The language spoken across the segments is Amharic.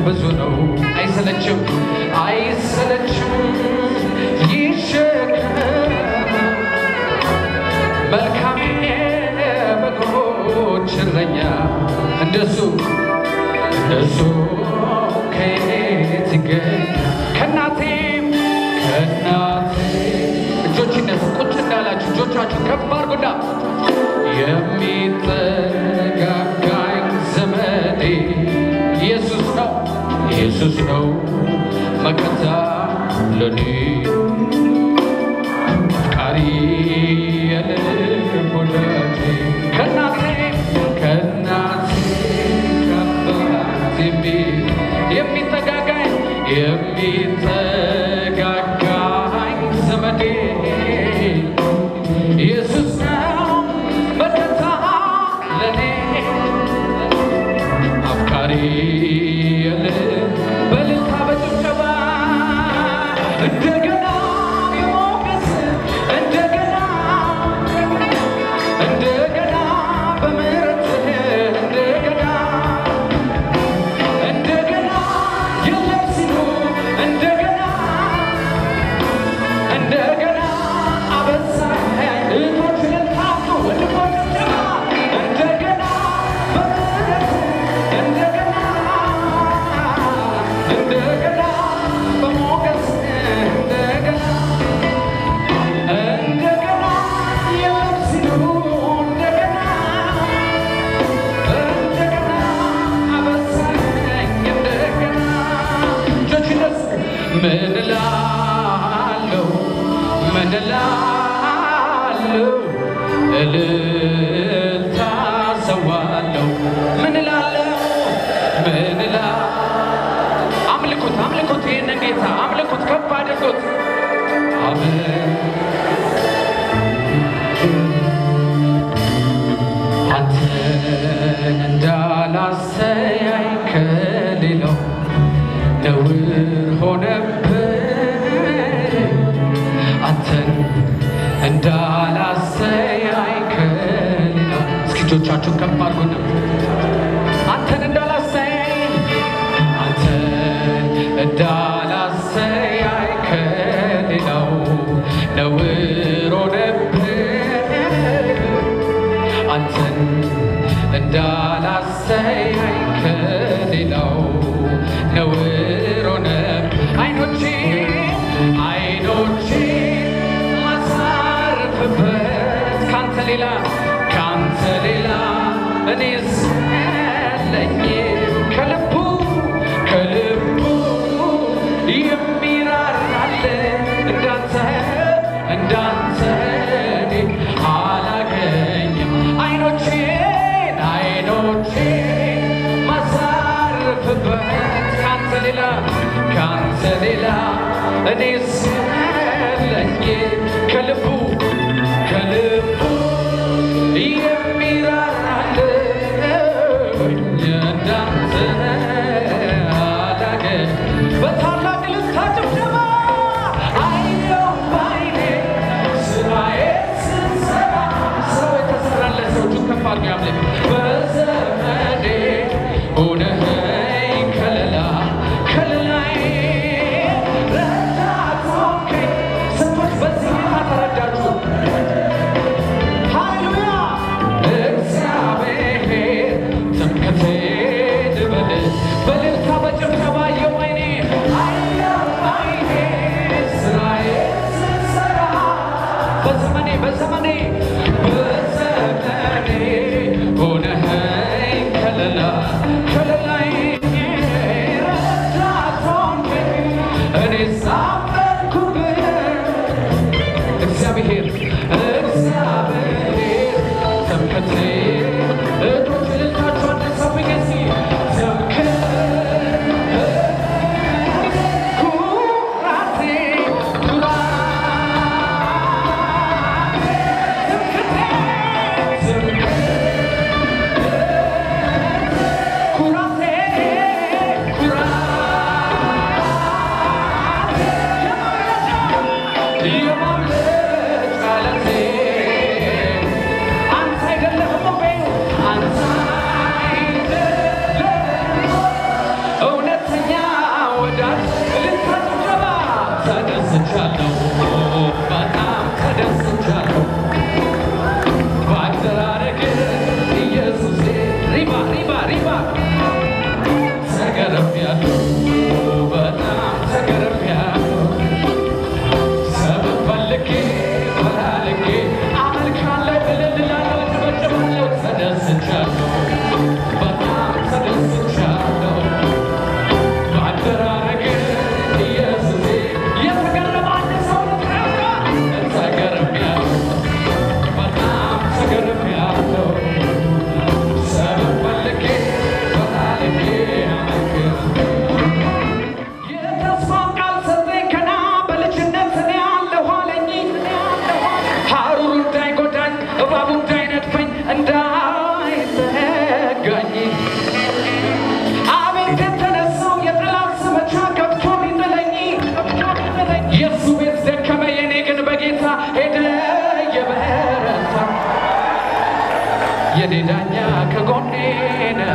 ብዙ ነው አይሰለችም አይሰለችም ይሸከም መልካም በጎች እረኛ እንደሱ ከየት ይገኛል ከእናቴም እጆችነት ቁጭ እንዳላችሁ እጆቻችሁ ከፍ አድርጉና የሚጠጋጋኝ ዘመዴ ኢየሱስ ነው መከታ ለኔ አፍቃሪ የልብ ወዳጄ ከእናቴ ከአባቴ የሚጠጋጋኝ ዘመዴ ኢየሱስ ነው መከታ ለኔ አፍቃሪ በልልታ በጭብጨባ እንደገና የሞገስ እንደገና በምሕረትህ እንደገና የለም ሲሉ እንደገና አበዛኸኝ እህቶች ልልታቱ ወንድሞች ጭባ እንደገና በምሕረትህ እንደገና በሞገስ እንደገና የለም ሲሉ እንደገና አበዛኸኝ እንደገና እጆች ይነሱ ምን እላለሁ እልልታ ሰዋለሁ ምን እላለሁ አምልኩት ይህንን ጌታ አምልኩት ከፍ አድርጉት አንተን እንዳላሰያይ ከሌላው ነውር ሆነብኝ አንተን እንዳላሰያይ ከሌላው እስኪ እጆቻችሁን ከፍ አድርጉና አንተን እንዳላሰያይ ከሌላው ነውር ሆነብኝ አንተን እንዳላሰያይ ከሌላው ነውር ሆነብኝ አይኖቼ ማሳርፍበት ካንተ ሌላ እኔስ የለኝም ከልቡ የሚራራልኝ እንዳንተ እኔ አላገኝም አይኖቼን ማሳርፍበት ካንተ ሌላ እኔስ የለኝም ከልቡ የሚራራልኝ እንዳንተ አላገኝም በታላቅ ልልታ ጭብጨባ አየሁ ባይኔ ስራዬን ስሰራ ሰው የተሰራለት ሰው እጁን ከፍ አድርጎ ያምልክ በዘመዴ ሆነኸኝ ከለላዬ ረዳት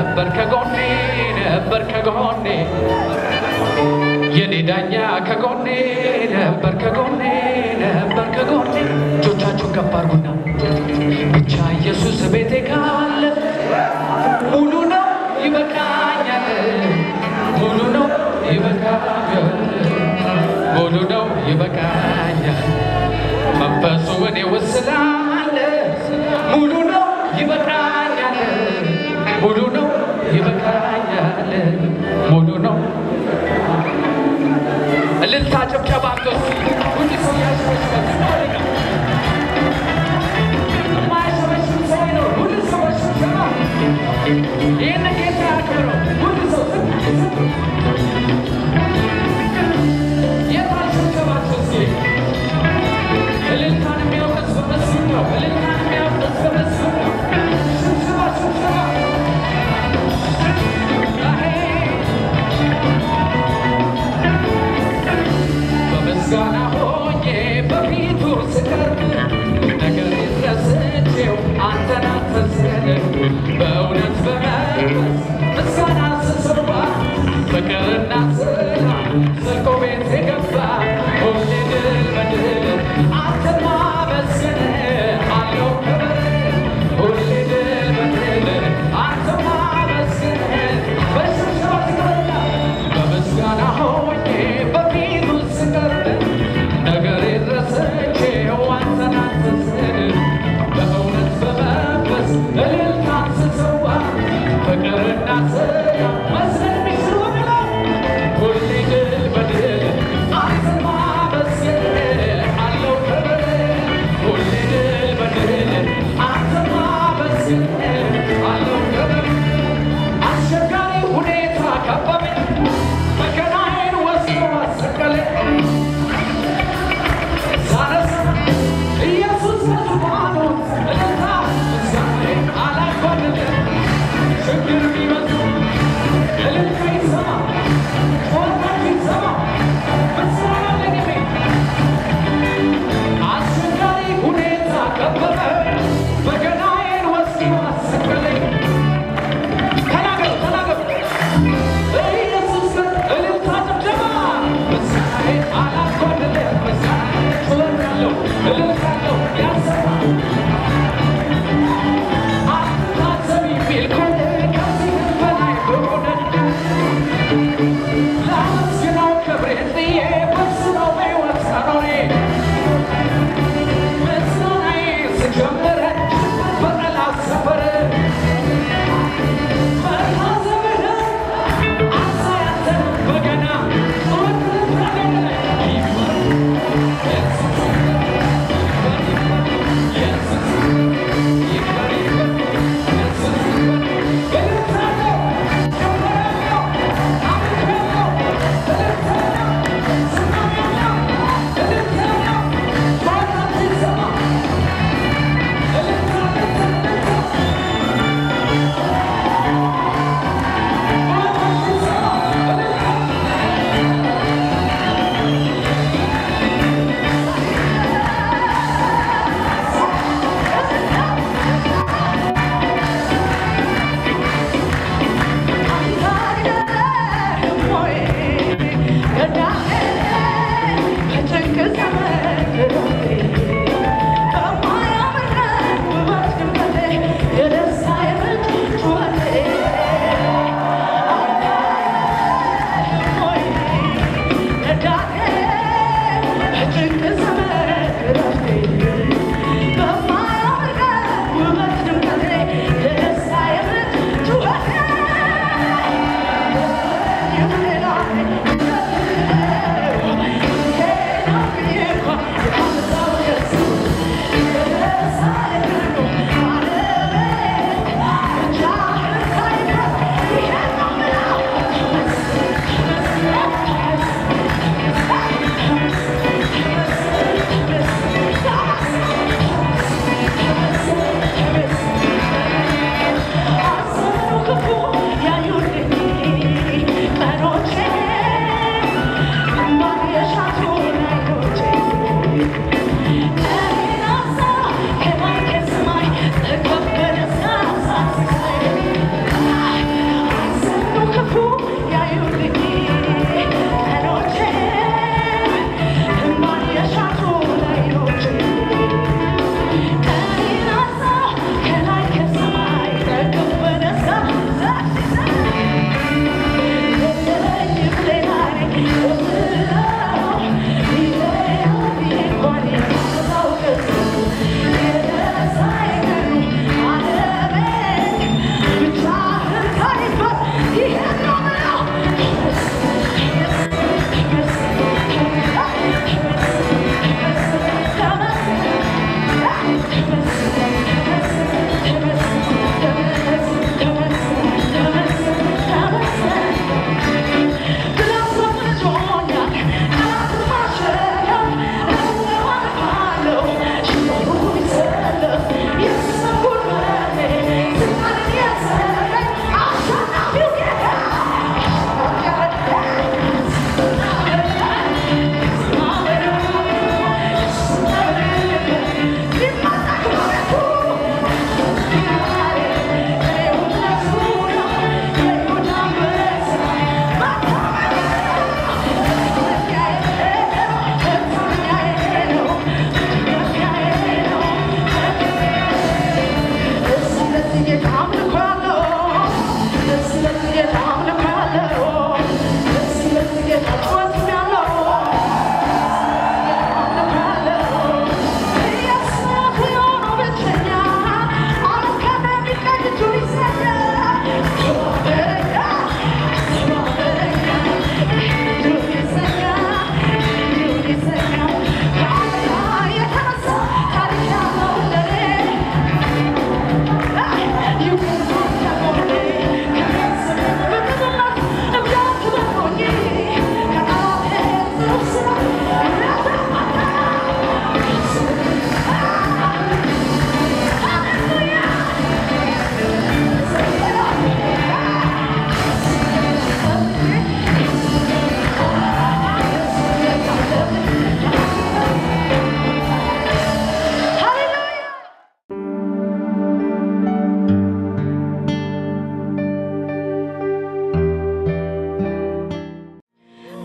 ነበር ከጎኔ ነበር ከጎኔ የኔ ዳኛ ከጎኔ ነበር ከጎኔ ነበር ከጎኔ እጆቻችሁን ከፍ አድርጉና ብቻ ኢየሱስ ቤቴ ካለ ሙሉ ነው ይበቃኛል ሙሉ ነው ይበቃኛል ሙሉ ነው ይበቃኛል መንፈሱ እኔ ውስጥ ስላለ ሙሉ ነው ይበቃኛል ሙሉ ነው ይበቃኛል ሙሉ ነው እልልታ ጭብጨባ አድርጉ ሁሉ ሰው ያሸበሽባል የማያሸበሽብ ሰው ነው ሁሉ ሰው ያሸበሽባ ይህን ጌታ ያክብረው ሁሉ ሰው የታሸበሸባቸው ሲ እልልታን የሚያውቀስ በመሱ ነው እልልታን የሚያውቀስ በመሱ ነው ሽብሽባ ሽብሽባ በምስጋና ሆኜ በፊቱ ስቀርብ ነገር ረስቼው አንተን አትመስል በእውነት በመንፈስ ምስጋና ስሰዋ ፍቅርና ሰላም ዘልቆ ቤት የገባ ሁሌ ድል በድል አንተን ማመስገን አለው ክብር ሁሌ ድል በድል አንተን ማመስገን በሽብሸባ ትቀርና በምስጋና ሆኜ በፊቱ ስቀርብ ነገር ረስቼው አንተን አትመስል በእውነት በመንፈስ እልልታን ስሰዋ ፍቅርና ሰላም መስለን ሚስሩ ብለው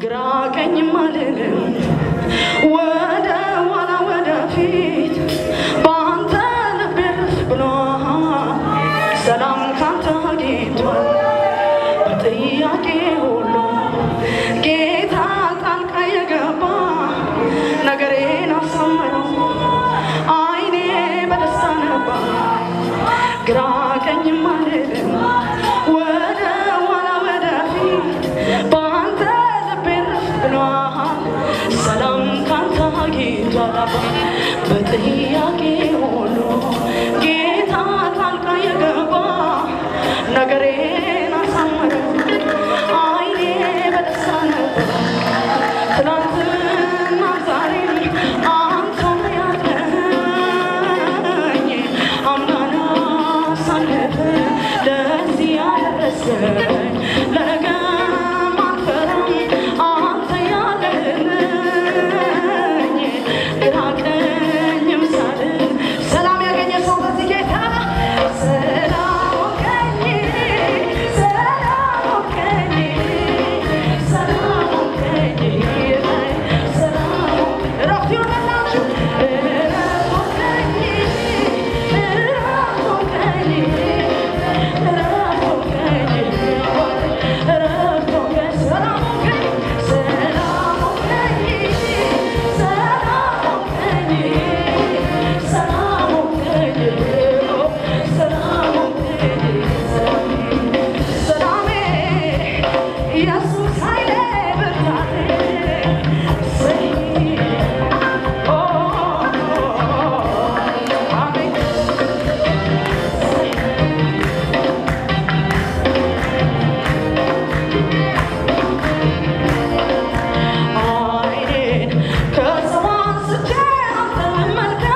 ግራቀኝም አልልም ወደ ኋላ ወደፊት በአንተ ልቤ እርፍ ብሏል ሰላም ካንተ አግኝቷል በጥያቄ ሁሉ ጌታ ጣልቃ የገባ ነገሬን አሳመረው አይኔ በደስታ ነበር ግራቀኝም አልልም ወደ ኋላ ወደፊት በአንተ ልቤ እርፍ ብሏል ሰላም ካንተ አግኝቷል በጥያቄ ሁሉ ጌታ ጣልቃ የገባ ነገሬን አሳመረው አይኔ በደስታ ነበር ትናንትና ዛሬ አንተ ያለኝ አምናና ሳልፍ ለዚህ ያደረሰኝ ለነገም አልፈራም አንተ ያለህልኝ ግራ ቀኝም ሳልል ሰላም ያገኘ ሰው በዚህ ጌታ ሰላም ቀኝ ሰላም ቀኝ ሰላም ቀኝ ሰላም እረፍት ይሆንላችሁ እረፍት ቀኝ እረፍት ቀኝ እረፍት ቀኝ እረፍት ቀኝ ሰላም ቀኝ ሰላም ቀኝ ሰላም ቀኝ ሰላም ቀኝ ሰላም ቀኝ ሰላሜ ኢየሱስ ኃይሌ ብርታቴ አሜን አይኔን ከሰው አንስቼ አንተን ልመልከት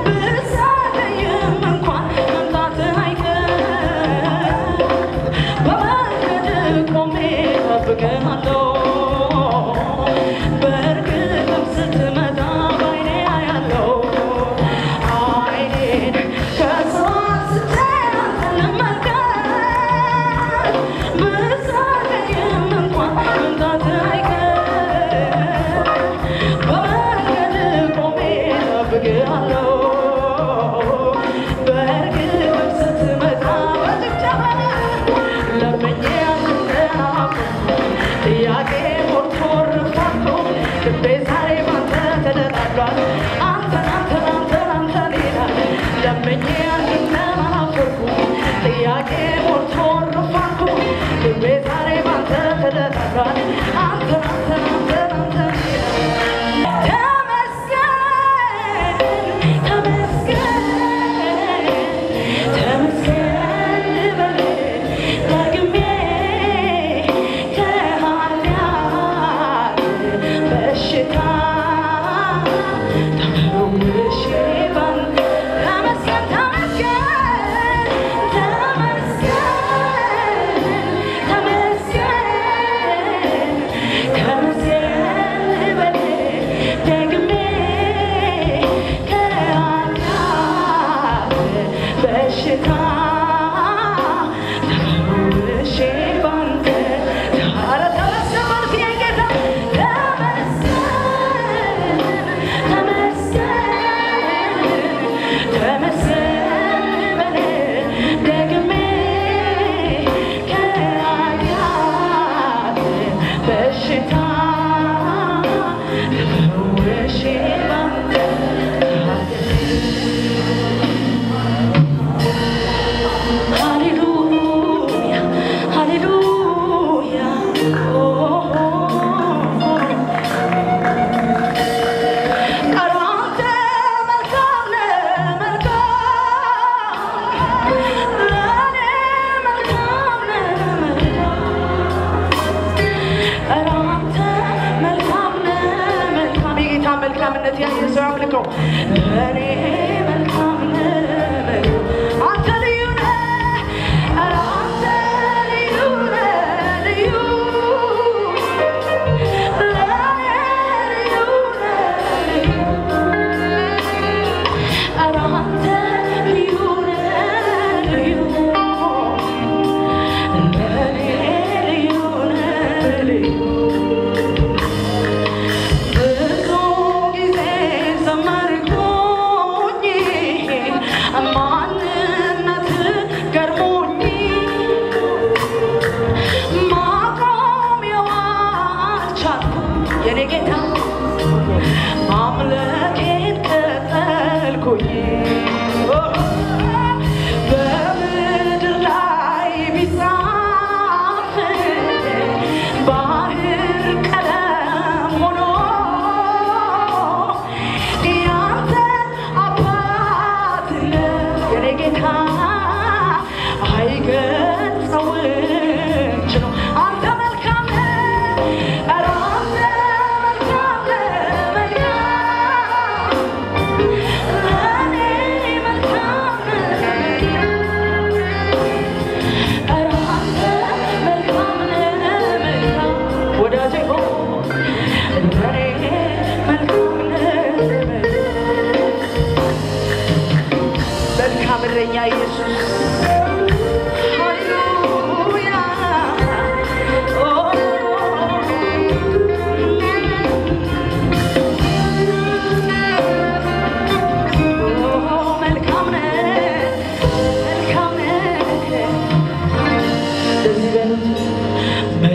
ብዘገይም እንኳን መምጣትህ አይቀርም በመንገድህ ቆሜ እጠብቅሃለሁ በእርግጥም ስትመጣ በዓይኔ አያለሁ አይኔን ከሰው አንስቼ አንተን ልመልከት ብዘገይም እንኳን መምጣትህ አይቀርም በመንገድህ ቆሜ እጠብቅሃለሁ በእርግጥም ስትመጣ በጭብጨባ ለምኜ አልተናገርኩም ጥያቄ ሞልቶ ርፏቶ ልቤ ዛሬ ባንተ ተደላድሏል አንተን አንተን አንተን አንተን ይላል ለምኜ አልተናገርኩም ጥያቄ ሞልቶ ርፏቶ ልቤ ዛሬ ባንተ ተደላድሏል አንተን አንተን አንተን አንተን ይላል ተመስገን ተመስገን ልበል ደግሜ ከኃጢአት በሽታ ተፈውሼ ባንተ ተመስገን ተመስገን ተመስገን ተመስገን ልበል ደግሜ ከኃጢአት በሽታ ተፈውሼ ባንተ ኧረ ተመስገን በርቱ የጌታ ተመስገን ተመስገን ልበል ደግሜ ከኃጢአት በሽታ ተፈውሼ ባንተ ሃሌሉያ ሃሌሉያ ኧረ አንተ መልካም ነህ መልካም ለእኔ መልካም ነህ መልካም ኧረ አንተ መልካም ነህ መልካም የጌታ መልካምነት ያየ ሰው ያምልከው ለእኔ መልካም ነህ መልካም አንተ ልዩ ነህ ኧረ አንተ ልዩ ነህ ልዩ ለእኔ ልዩ ነህ ልዩ ኧረ አንተ ልዩ ነህ ልዩ ለእኔ ልዩ ነህ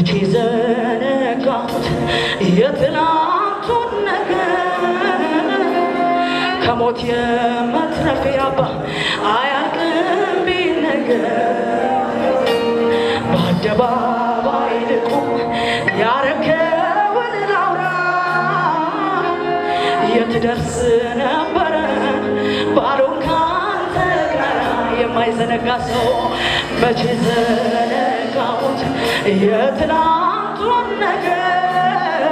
መቼ ዘነጋሁት የትናንቱን ነገር ከሞት የመትረፌ አባ አያልቅም ቢነገር በአደባባይ ልቁም ያረከውን ላውራ የት ደርስ ነበረ ባዶን ካንተ ጋር የማይዘነጋ ሰው መቼ ዘነጋሁት የትናንቱን ነገር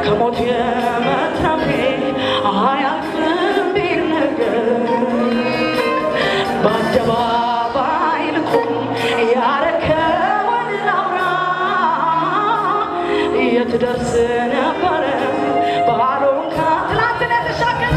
ከሞት የመትረፌ አያልቅም ቢነገር በአደባባይ ልቁም ያረከውን ላውራ የት ደርስ ነበረ ባዶን ትላንትን የተሻገረ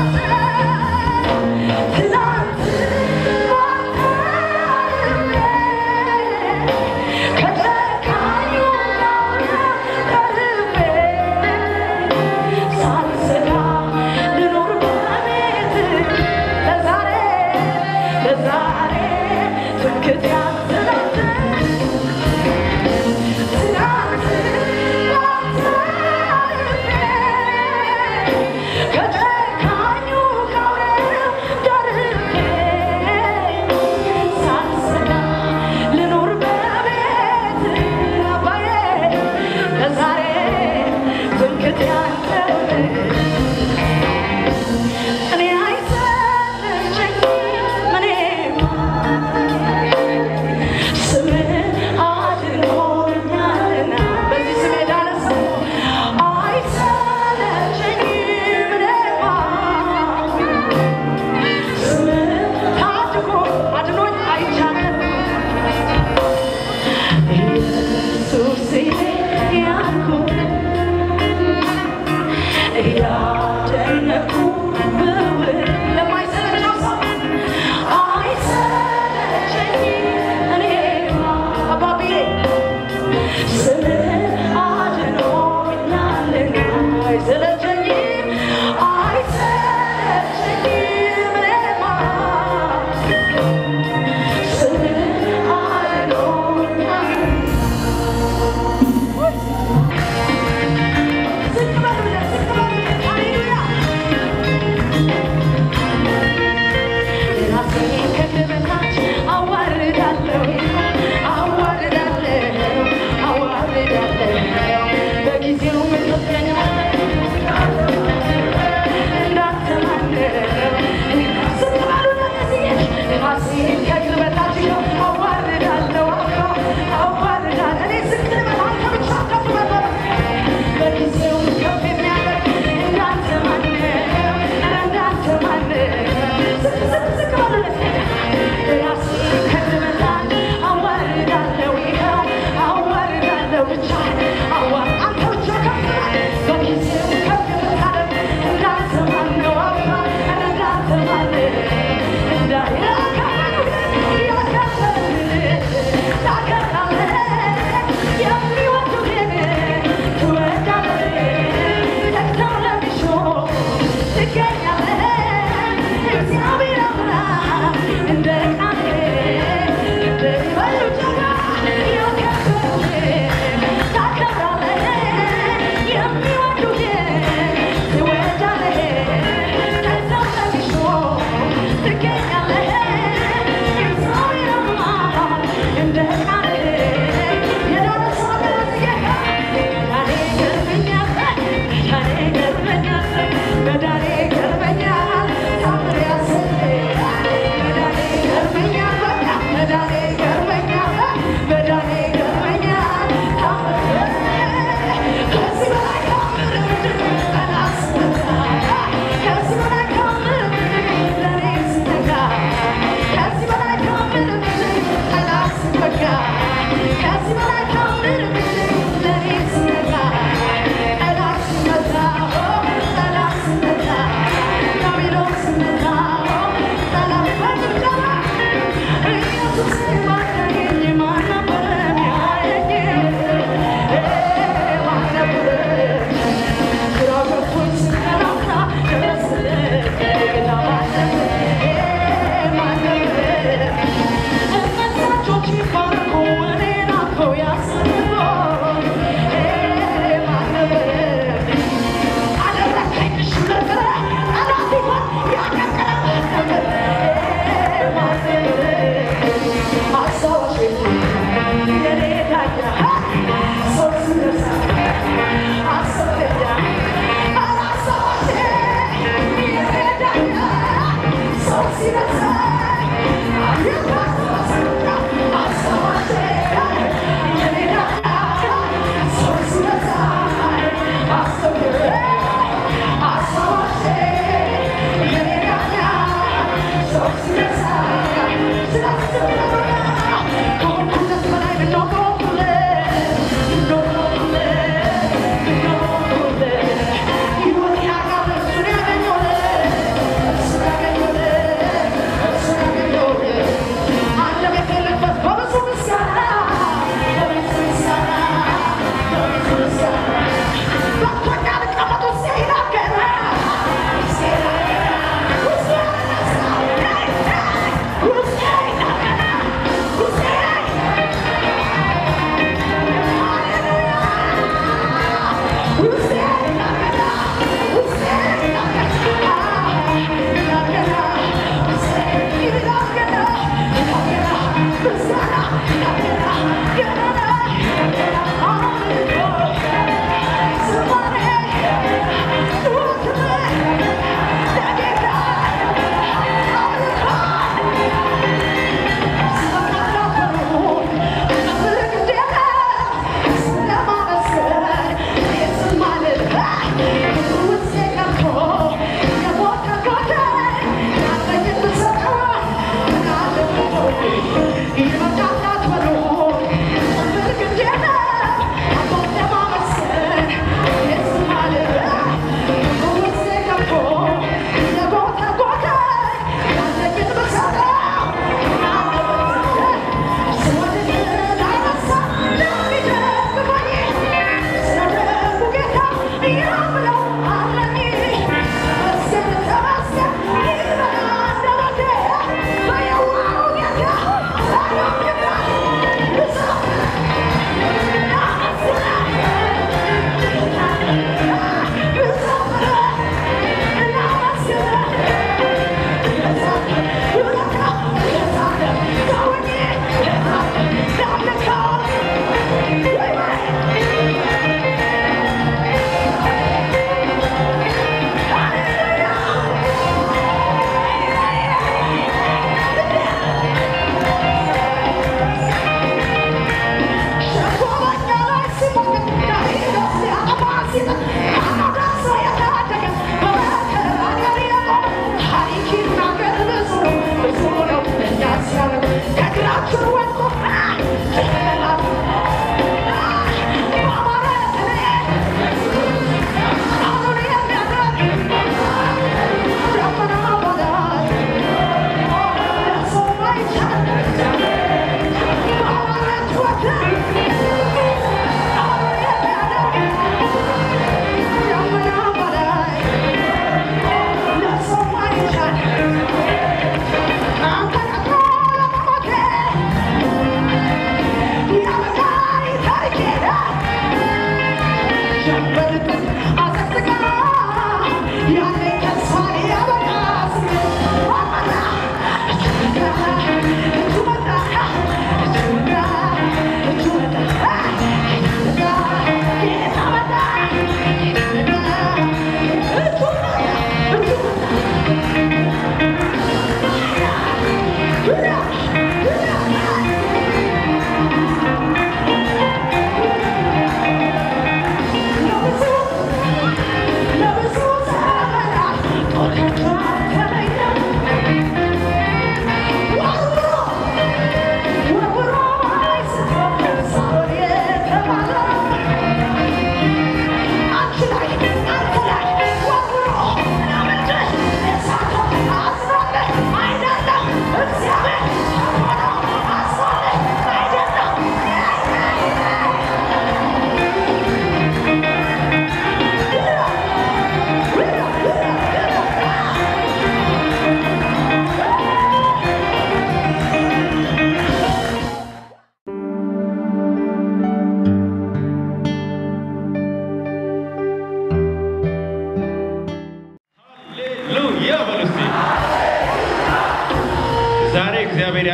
Yeah.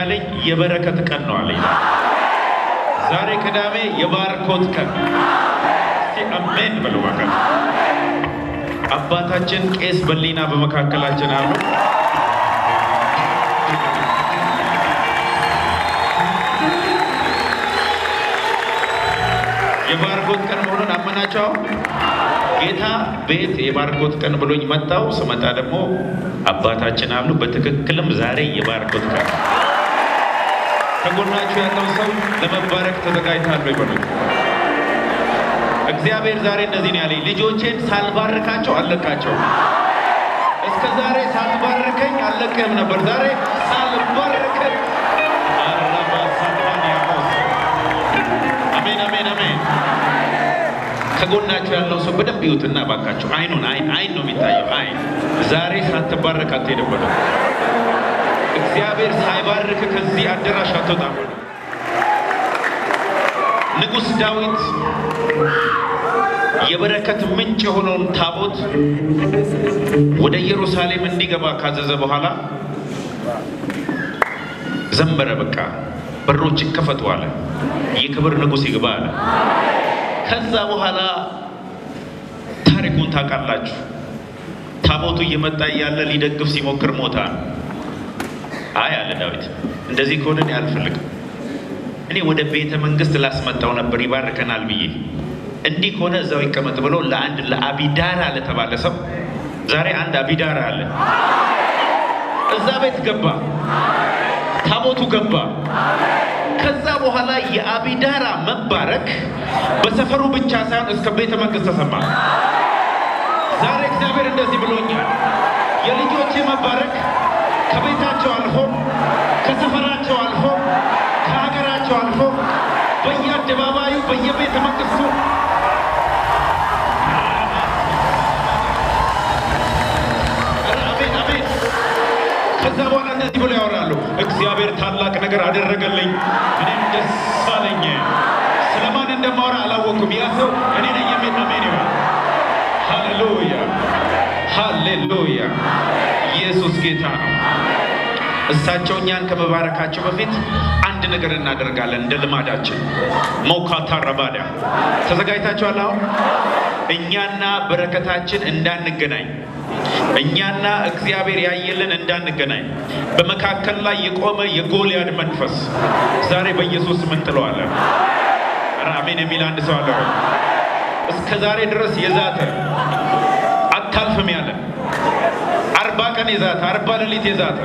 ያለኝ የበረከት ቀን ነው አለኝ። ዛሬ ቅዳሜ የባርኮት ቀን። አሜን በሉ ባካችሁ። አባታችን ቄስ በሊና በመካከላችን አሉ። የባርኮት ቀን መሆኑን አመናቸው። ጌታ ቤት የባርኮት ቀን ብሎኝ መጣው። ስመጣ ደግሞ አባታችን አሉ። በትክክልም ዛሬ የባርኮት ቀን። ከጎናችሁ ያለው ሰው ለመባረክ ተዘጋጅታለሁ ይበሉት። እግዚአብሔር ዛሬ እንደዚህ ነው ያለኝ፣ ልጆቼን ሳልባርካቸው አለቃቸው። እስከ ዛሬ ሳልባርከኝ አለቅህም ነበር። ዛሬ ሳልባርከኝ አራባ ሳልባንያሞስ። አሜን አሜን አሜን። ከጎናችሁ ያለው ሰው በደንብ ይዩትና ባካችሁ አይኑን አይን ነው የሚታየው። አይን ዛሬ ሳትባረክ አትሄድም። እግዚአብሔር ሳይባርክ ከዚህ አዳራሽ አትወጣም። ንጉሥ ዳዊት የበረከት ምንጭ የሆነውን ታቦት ወደ ኢየሩሳሌም እንዲገባ ካዘዘ በኋላ ዘመረ። በቃ በሮች ይከፈቱ አለ። የክብር ንጉሥ ይግባ አለ። ከዛ በኋላ ታሪኩን ታውቃላችሁ። ታቦቱ እየመጣ ያለ ሊደግፍ ሲሞክር ሞታ። አይ አለ ዳዊት፣ እንደዚህ ከሆነ እኔ አልፈልግም። እኔ ወደ ቤተ መንግስት ላስመጣው ነበር ይባርከናል ብዬ። እንዲህ ከሆነ እዛው ይቀመጥ ብሎ ለአንድ ለአቢዳራ ለተባለ ሰው ዛሬ አንድ አቢዳራ አለ። እዛ ቤት ገባ፣ ታቦቱ ገባ። ከዛ በኋላ የአቢዳራ መባረክ በሰፈሩ ብቻ ሳይሆን እስከ ቤተ መንግስት ተሰማ። ዛሬ እግዚአብሔር እንደዚህ ብሎኛል፣ የልጆቼ መባረክ ከቤታቸው አልፎ ከሰፈራቸው አልፎ ከሀገራቸው አልፎ በየአደባባዩ በየቤተ መንግስቱ አሜን አሜን። ከዛ በኋላ እንደዚህ ብሎ ያወራሉ፣ እግዚአብሔር ታላቅ ነገር አደረገልኝ፣ እኔም ደስ አለኝ። ስለማን እንደማወራ አላወኩም። ያ ሰው እኔ ነኝ የሚል አሜን ይበል። ሃሌሉያ ሃሌሉያ። ኢየሱስ ጌታ ነው። እሳቸው እኛን ከመባረካቸው በፊት አንድ ነገር እናደርጋለን እንደ ልማዳችን። ሞካታ ረባዳ ተዘጋጅታችኋል? አሁን እኛና በረከታችን እንዳንገናኝ፣ እኛና እግዚአብሔር ያየልን እንዳንገናኝ በመካከል ላይ የቆመ የጎልያድ መንፈስ ዛሬ በኢየሱስ ስም እንጥለዋለን። አሜን የሚል አንድ ሰው አለ? እስከ ዛሬ ድረስ የዛተ አታልፍም ያለ 40 ቀን የዛተ 40 ሌሊት የዛተ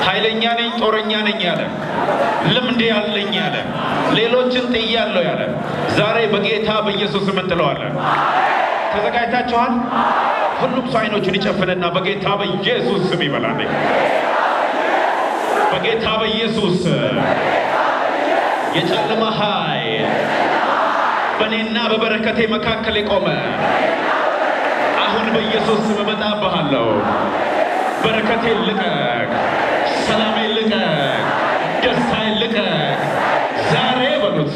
ኃይለኛ ነኝ ጦረኛ ነኝ ያለ ልምድ ያለኝ ያለ ሌሎችን ጥያለሁ ያለ ዛሬ በጌታ በኢየሱስ ስም እንጥለዋለን። ተዘጋጅታችኋል? ሁሉም ሰው አይኖቹን ይጨፍንና በጌታ በኢየሱስ ስም ይበላል። በጌታ በኢየሱስ የጨለማ ኃይል በእኔና በበረከቴ መካከል የቆመ አሁን በኢየሱስ ስም እመጣብሃለሁ። በረከቴ ልቀቅ፣ ሰላሜ ልቀቅ፣ ደስታዬ ልቀቅ። ዛሬ በሉት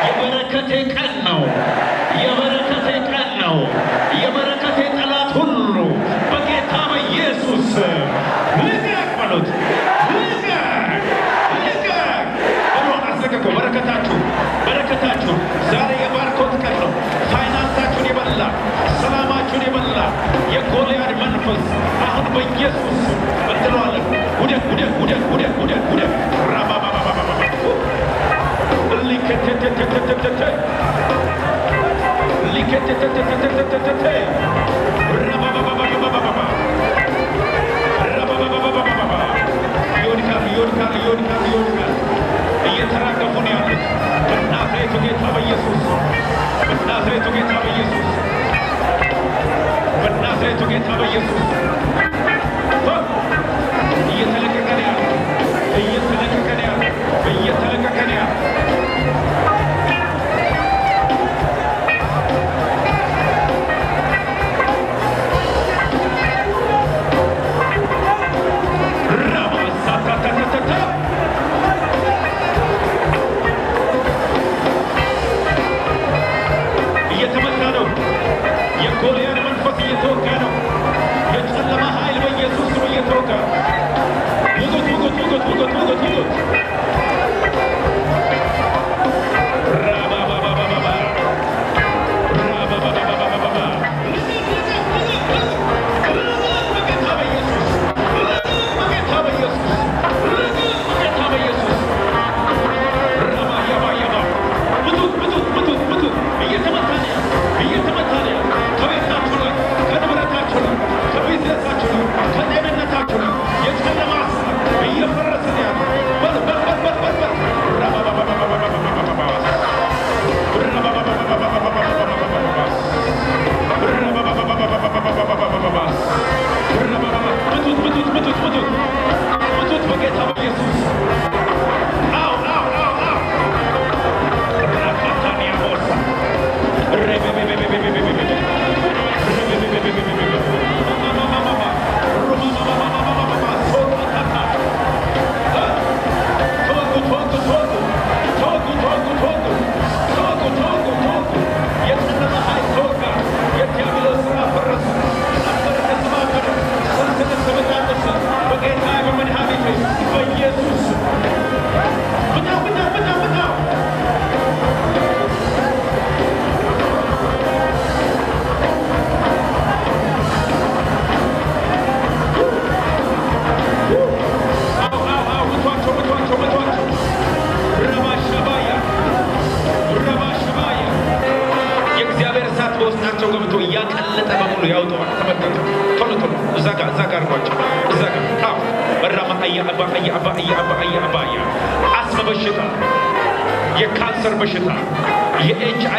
የበረከቴ ቀን ነው፣ የበረከቴ ቀን ነው። የበረከቴ ጠላት ሁሉ በጌታ በኢየሱስ ልቀቅ በሉት፣ ልቀቅ ልቀቅ ብሎ አዘገኮ። በረከታችሁ ዛሬ የባርኮት ቀን ነው። ፋይናንሳችሁን የበላ ሰላማችሁን የበላ የጎልያድ መንፈስ አሁን በኢየሱስ እንጥለዋለን። ውደቅ ውደቅ ውደቅ ውደቅ ውደቅ ውደቅ ይወድቃል። እየተራገፉ ነው ያሉት። በናዝሬቱ ጌታ በኢየሱስ በናዝሬቱ ጌታ በኢየሱስ በናዝሬቱ ጌታ በኢየሱስ እየተለቀቀ ነው ያሉት። እየተለቀቀ ነው ያሉት። እየተለቀቀ ነው ያሉት።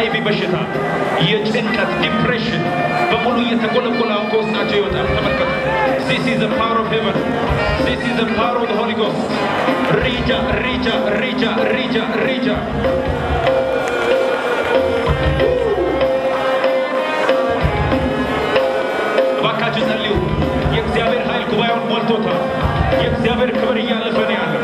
የኤችአይቪ በሽታ የጭንቀት ዲፕሬሽን በሙሉ እየተጎለጎለ አሁን ከውስጣቸው ይወጣል። ተመልከቱ። This is the power of heaven. This is the power of the Holy Ghost. Rija, rija, rija, rija, rija. እባካችሁ ጸልዩ። የእግዚአብሔር ኃይል ጉባኤውን ሞልቶታል። የእግዚአብሔር ክብር እያለፈ ነው ያለው።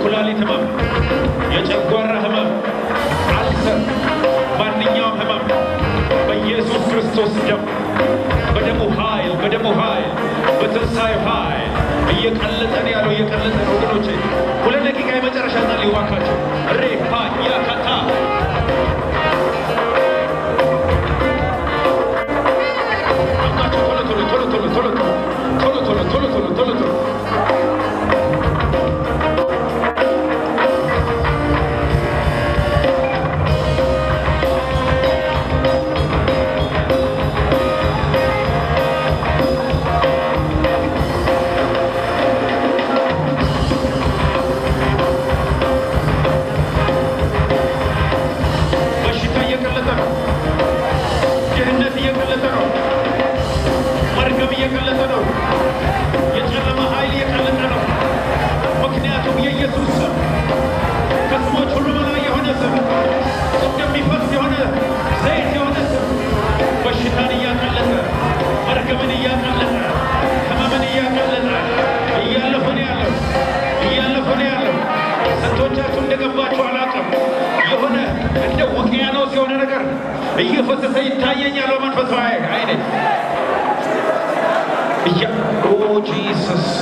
የኩላሊት ህመም፣ የጨጓራ ህመም፣ አልሰር፣ ማንኛውም ህመም በኢየሱስ ክርስቶስ ደም በደሙ ኃይል በትንሣኤው ኃይል እየቀለጠ ነው ያለው። እየቀለጠ ነው ወገኖቼ። 2 ደቂቃ የመጨረሻ ጸልዩ እባካችሁ። ሬፓ ያካታ አምጣችሁ ቶሎ እየፈሰሰ ይታየኛል በመንፈሳዊ አይኔ።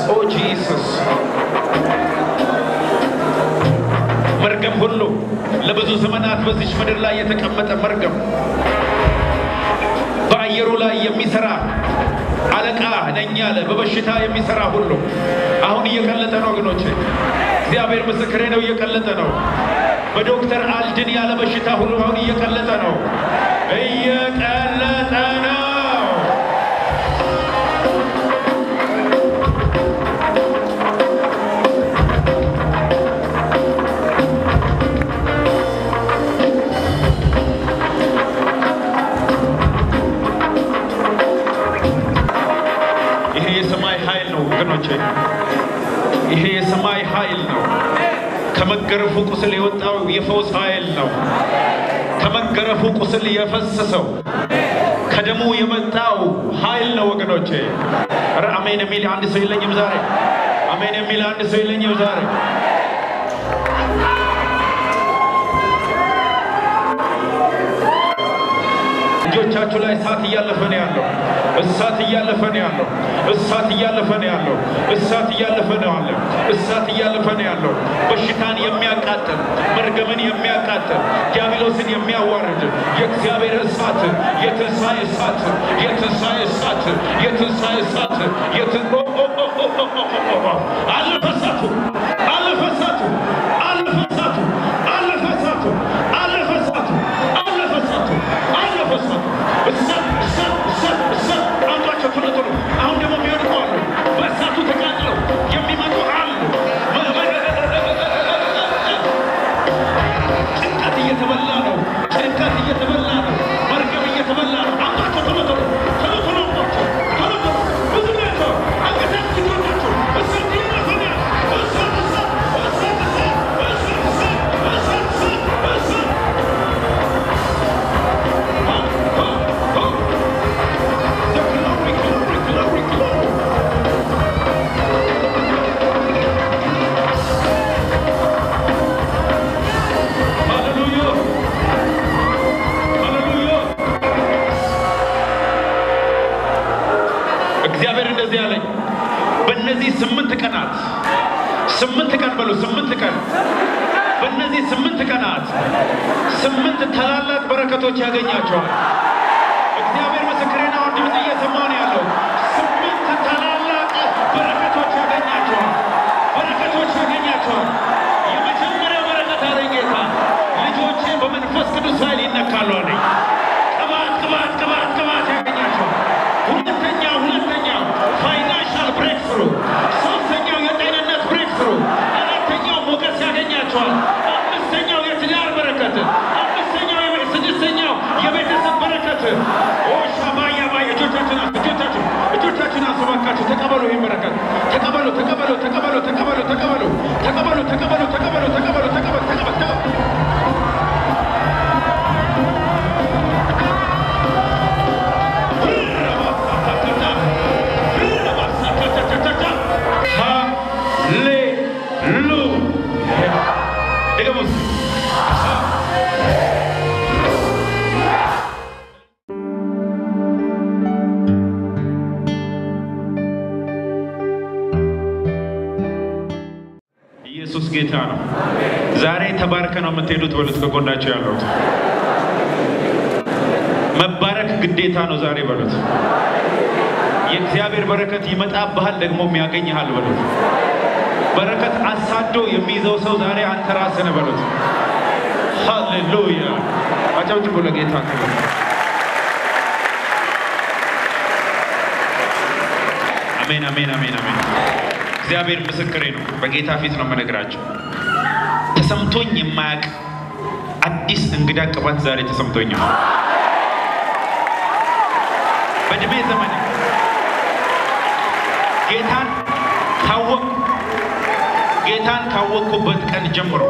ኦ ጂሰስ መርገም ሁሉ ለብዙ ዘመናት በዚች ምድር ላይ የተቀመጠ መርገም በአየሩ ላይ የሚሰራ አለቃ ነኝ ያለ በበሽታ የሚሰራ ሁሉ አሁን እየቀለጠ ነው ወገኖቼ። እግዚአብሔር ምስክሬ ነው፣ እየቀለጠ ነው። በዶክተር አልድን ያለ በሽታ ሁሉ አሁን እየቀለጠ ነው፣ እየቀለጠ ነው። ይሄ የሰማይ ኃይል ነው ወገኖቼ፣ ይሄ የሰማይ ኃይል ነው። ከመገረፉ ቁስል የወጣው የፈውስ ኃይል ነው። ከመገረፉ ቁስል የፈሰሰው ከደሙ የመጣው ኃይል ነው ወገኖቼ። ኧረ አሜን የሚል አንድ ሰው የለኝም ዛሬ? አሜን የሚል አንድ ሰው የለኝም ዛሬ? እጆቻችሁ ላይ እሳት እያለፈ ነው ያለው። እሳት እያለፈ ነው ያለው። እሳት እያለፈ ነው ያለው። እሳት እያለፈ ነው ያለው። እሳት እያለፈ ነው ያለው። በሽታን የሚያቃጥል መርገምን የሚያቃጥል ዲያብሎስን የሚያዋርድ የእግዚአብሔር እሳት፣ የትንሣኤ እሳት፣ የትንሣኤ እሳት፣ የትንሣኤ እሳት፣ አለፈ እሳቱ፣ አለፈ እሳቱ፣ አለፈ እሳቱ፣ አለፈ እሳቱ፣ አለፈ እሳቱ፣ አለፈ እሳቱ፣ አለፈ እሳቱ። እሳት እሳት እሳት እሳት አምጧቸው ቶሎ ቶሎ። አሁን ደግሞ የሚወድቁ አሉ፣ በእሳቱ ተቃጥለው የሚመጡ አሉ። ጭንቀት እየተበላ ነው፣ ጭንቀት እየተበላ ነው፣ መርገም እየተበላ ነው። አምጧቸው ቶሎ ቶሎ ቶሎ ቶሎ አምጧቸው ቶሎ ቶሎ። ብዙ ናቸው፣ አንገታችሁ ትወጣችሁ። እሳት እያለፈ ነው። እሳት እሳት እሳት እሳት እሳት እሳት እሳት እሳት እግዚአብሔር እንደዚህ ያለኝ በእነዚህ 8 ቀናት 8 ቀን በሉ 8 ቀን በእነዚህ 8 ቀናት 8 ታላላቅ በረከቶች ያገኛቸዋል። እግዚአብሔር ምስክሬ ነው። ድምጽ እየሰማሁ ነው ያለው። 8 ታላላቅ በረከቶች ያገኛቸዋል። በረከቶች ያገኛቸዋል። የመጀመሪያው በረከት አለኝ ጌታ ልጆቼ ኢየሱስ ጌታ ነው። ዛሬ ተባርከ ነው የምትሄዱት በሉት ከጎናቸው ያሉት። መባረክ ግዴታ ነው ዛሬ በሉት። የእግዚአብሔር በረከት ይመጣብሃል ደግሞ የሚያገኝሃል በሉት። በረከት አሳዶ የሚይዘው ሰው ዛሬ አንተ ራስህ ነህ በሉት። ሃሌሉያ! አጨብጭቡ ለጌታ ክብር። አሜን አሜን አሜን አሜን። እግዚአብሔር ምስክሬ ነው። በጌታ ፊት ነው የምነግራችሁ። ተሰምቶኝ የማያውቅ አዲስ እንግዳ ቅባት ዛሬ ተሰምቶኛል። በእድሜ ዘመን ጌታን ካወቅኩበት ቀን ጀምሮ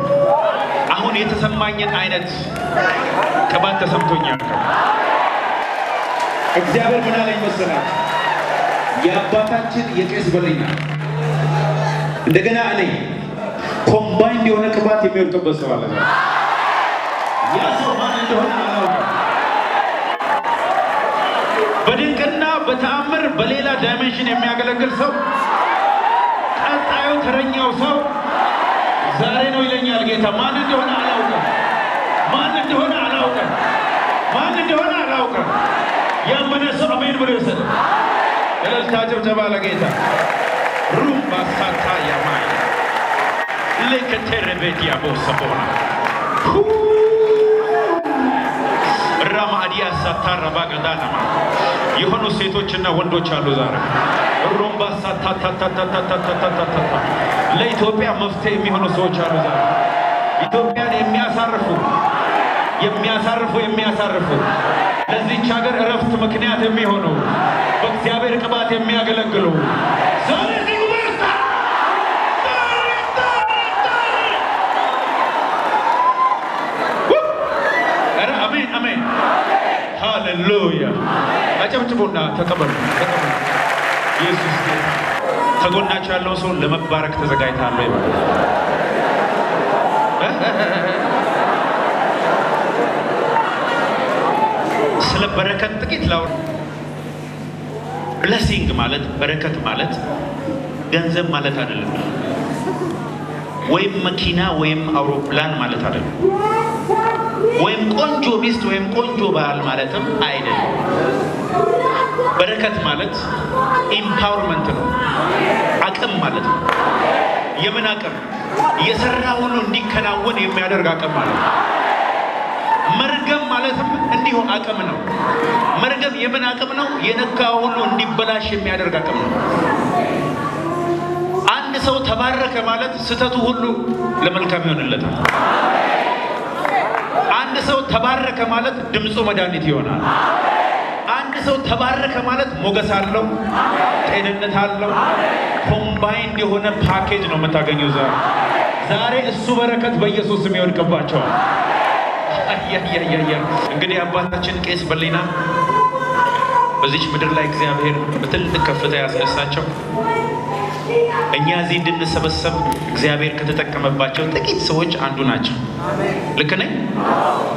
አሁን የተሰማኝን አይነት ቅባት ተሰምቶኛል። እግዚአብሔር ምን አለኝ መሰላችሁ? የአባታችን የቄስ በለኛ እንደገና እኔ ኮምባይንድ የሆነ ቅባት የሚወድቅበት ሰው አለ። ያ ሰው ማን እንደሆነ አላውቅም። በድንቅና በተአምር በሌላ ዳይሜንሽን የሚያገለግል ሰው፣ ቀጣዩ ተረኛው ሰው ዛሬ ነው ይለኛል ጌታ። ማን እንደሆነ አላውቅም። ያመነ ሰው አሜን ብሎ ይሰጥ። እልልታ ጭብጨባ ለጌታ። ሩምባ ሳታ ያማይ ለከተረቤዲያ ቦሰቦና ራማዲያ ሳታ ረባጋዳና የሆኑ ሴቶችና ወንዶች አሉ ዛሬ ሩምባ ሳታ ታታታታታታታታ ለኢትዮጵያ መፍትሄ የሚሆኑ ሰዎች አሉ ዛሬ ኢትዮጵያን የሚያሳርፉ ለዚህች ሀገር እረፍት ምክንያት የሚሆኑ በእግዚአብሔር ቅባት የሚያገለግሉ ዛሬ አሜን ሃሌሉያ። አጨብጭቡና ተቀበሉ። ኢየሱስ ከጎናችሁ ያለው ሰው ለመባረክ ተዘጋጅታለሁ ይባላል። ስለ በረከት ጥቂት ላውራ። ብሌሲንግ ማለት በረከት ማለት ገንዘብ ማለት አይደለም፣ ወይም መኪና ወይም አውሮፕላን ማለት አይደለም፣ ወይም ቆንጆ ሚስት ወይም ቆንጆ ባል ማለትም አይደለም። በረከት ማለት ኢምፓወርመንት ነው፣ አቅም ማለት ነው። የምን አቅም? የሰራው ሁሉ እንዲከናወን የሚያደርግ አቅም ማለት ነው። መርገም ማለትም እንዲሁ አቅም ነው። መርገም የምን አቅም ነው? የነካው ሁሉ እንዲበላሽ የሚያደርግ አቅም ነው። አንድ ሰው ተባረከ ማለት ስተቱ ሁሉ ለመልካም ይሆንለታል። አንድ ሰው ተባረከ ማለት ድምፁ መድኃኒት ይሆናል። አንድ ሰው ተባረከ ማለት ሞገስ አለው፣ ጤንነት አለው። ኮምባይንድ የሆነ ፓኬጅ ነው የምታገኘው ዛሬ እሱ በረከት በኢየሱስ ስም ይወድቅባቸዋል። እንግዲህ አባታችን ቄስ በሊና በዚች ምድር ላይ እግዚአብሔር በትልቅ ከፍታ ያስነሳቸው እኛ እዚህ እንድንሰበሰብ እግዚአብሔር ከተጠቀመባቸው ጥቂት ሰዎች አንዱ ናቸው። ልክ ነኝ?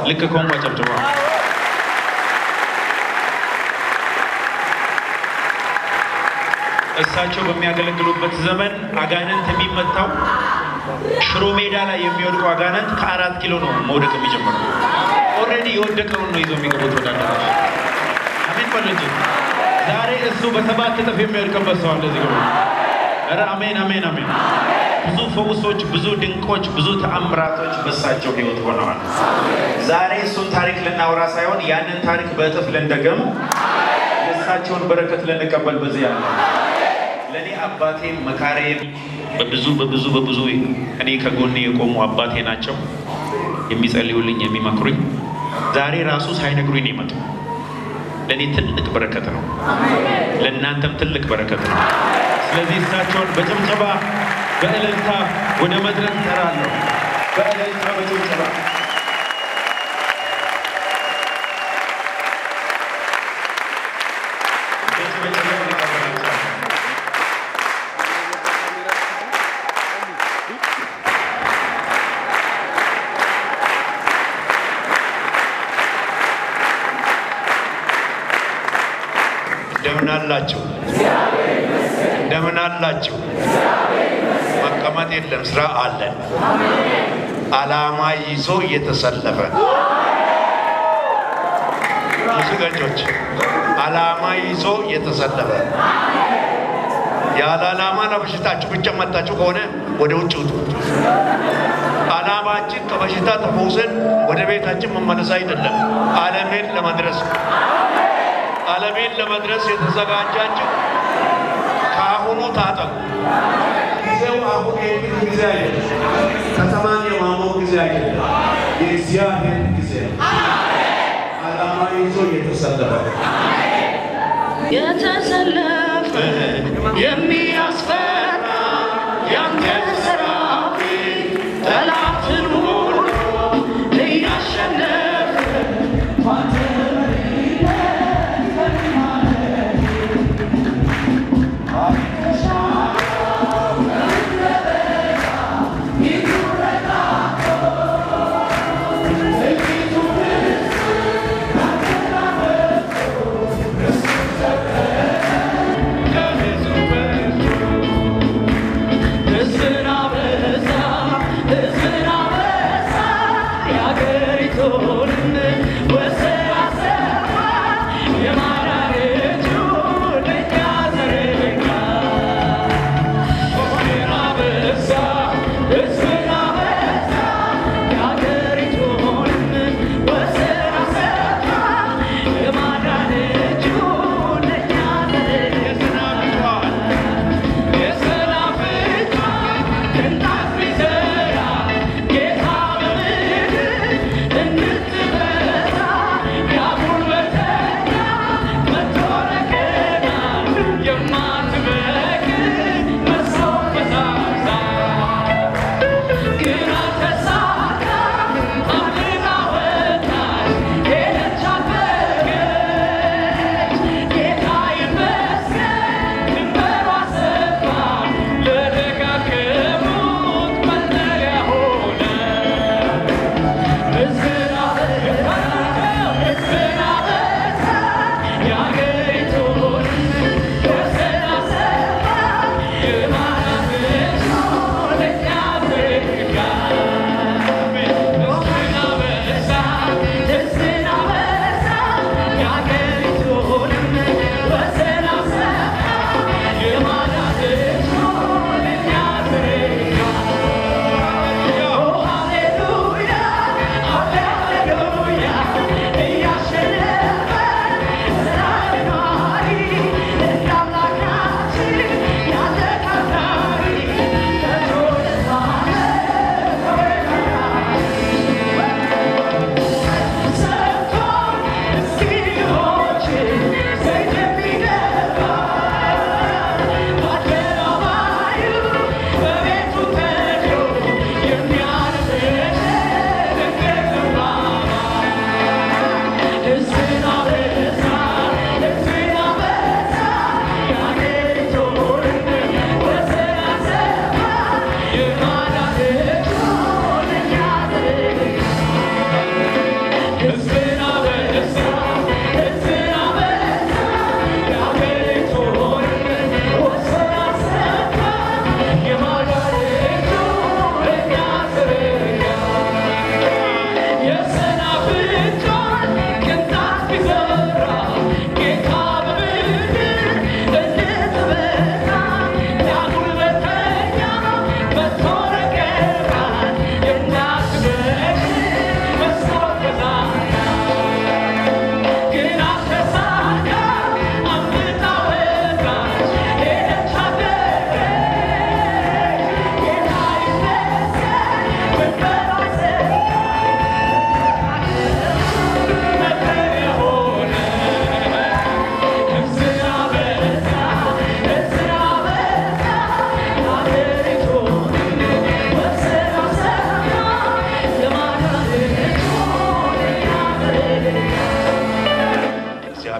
ልክ ከሆንኩ አጨብጭቡ። እሳቸው በሚያገለግሉበት ዘመን አጋንንት የሚመታው ሽሮ ሜዳ ላይ የሚወድቁ አጋንንት ከ4 ኪሎ ነው መውደቅ የሚጀምረው። ኦልሬዲ የወደቀውን ነው ይዞ የሚገቡት ወደ አዳራሽ። አሜን በሉት። ዛሬ እሱ በ7 እጥፍ የሚወድቅበት ሰው አለ እዚህ ጋር። ኧረ አሜን አሜን አሜን። ብዙ ፈውሶች፣ ብዙ ድንቆች፣ ብዙ ተአምራቶች በእሳቸው ህይወት ሆነዋል። ዛሬ እሱን ታሪክ ልናወራ ሳይሆን ያንን ታሪክ በእጥፍ ልንደገም፣ የእሳቸውን በረከት ልንቀበል በዚህ ያለ ለኔ አባቴ መካሬ በብዙ እኔ ከጎኔ የቆሙ አባቴ ናቸው። የሚጸልዩልኝ የሚመክሩኝ ዛሬ ራሱ ሳይነግሩኝ ነው የመጡ። ለኔ ትልቅ በረከት ነው፣ ለእናንተም ትልቅ በረከት ነው። ስለዚህ እሳቸውን በጭብጨባ በእልልታ ወደ መድረክ ተራለው በእልልታ በጭብጨባ እንደምን አላችሁ መቀመጥ የለም ስራ አለ ዓላማ ይዞ እየተሰለፈ ሙዚቀኞች ዓላማ ይዞ እየተሰለፈ ያለ ዓላማ ለበሽታችሁ ብቻ መጣችሁ ከሆነ ወደ ውጭ ውጡ ዓላማችን ከበሽታ ተፈውሰን ወደ ቤታችን መመለስ አይደለም ዓለምን ለመድረስ የተዘጋጃችሁ ካሁኑ ታጠቁ ጊዜው አሁን ጊዜ አይደለም ከተማን የማሞቅ ጊዜ አይደለም የእግዚአብሔር ጊዜ ዓላማ ይዞ የተሰለፈ የሚያስፈራ ያንተ ሰራዊት ጠላትን ሁሉ እያሸነፈ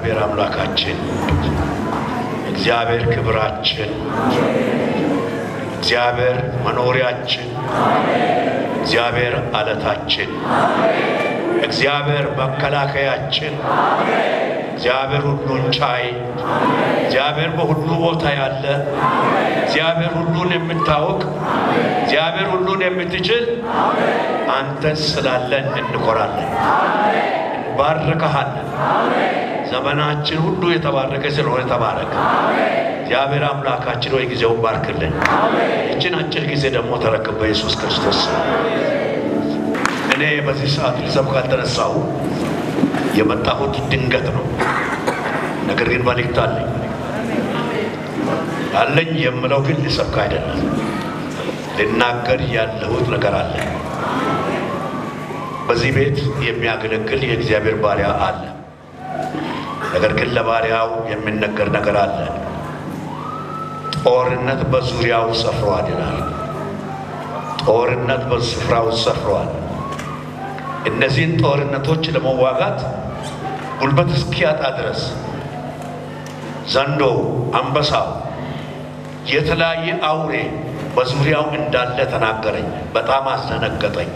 እግዚአብሔር አምላካችን እግዚአብሔር ክብራችን እግዚአብሔር መኖሪያችን እግዚአብሔር አለታችን እግዚአብሔር መከላከያችን እግዚአብሔር ሁሉን ቻይ እግዚአብሔር በሁሉ ቦታ ያለ እግዚአብሔር ሁሉን የምታውቅ እግዚአብሔር ሁሉን የምትችል አንተ ስላለን እንኮራለን እንባርከሃለን ዘመናችን ሁሉ የተባረከ ስለሆነ ተባረክ እግዚአብሔር አምላካችን ወይ ጊዜውን ባርክልን እቺን አጭር ጊዜ ደግሞ ተረከበ በኢየሱስ ክርስቶስ እኔ በዚህ ሰዓት ልሰብክ አልተነሳሁ የመጣሁት ድንገት ነው ነገር ግን መልእክት አለኝ የምለው ግን ልሰብክ አይደለም ልናገር ያለሁት ነገር አለ በዚህ ቤት የሚያገለግል የእግዚአብሔር ባሪያ አለ ነገር ግን ለባሪያው የሚነገር ነገር አለ ጦርነት በዙሪያው ሰፍሯል ይላል ጦርነት በስፍራው ሰፍሯል እነዚህን ጦርነቶች ለመዋጋት ጉልበት እስኪያጣ ድረስ ዘንዶ አንበሳው የተለያየ አውሬ በዙሪያው እንዳለ ተናገረኝ በጣም አስደነገጠኝ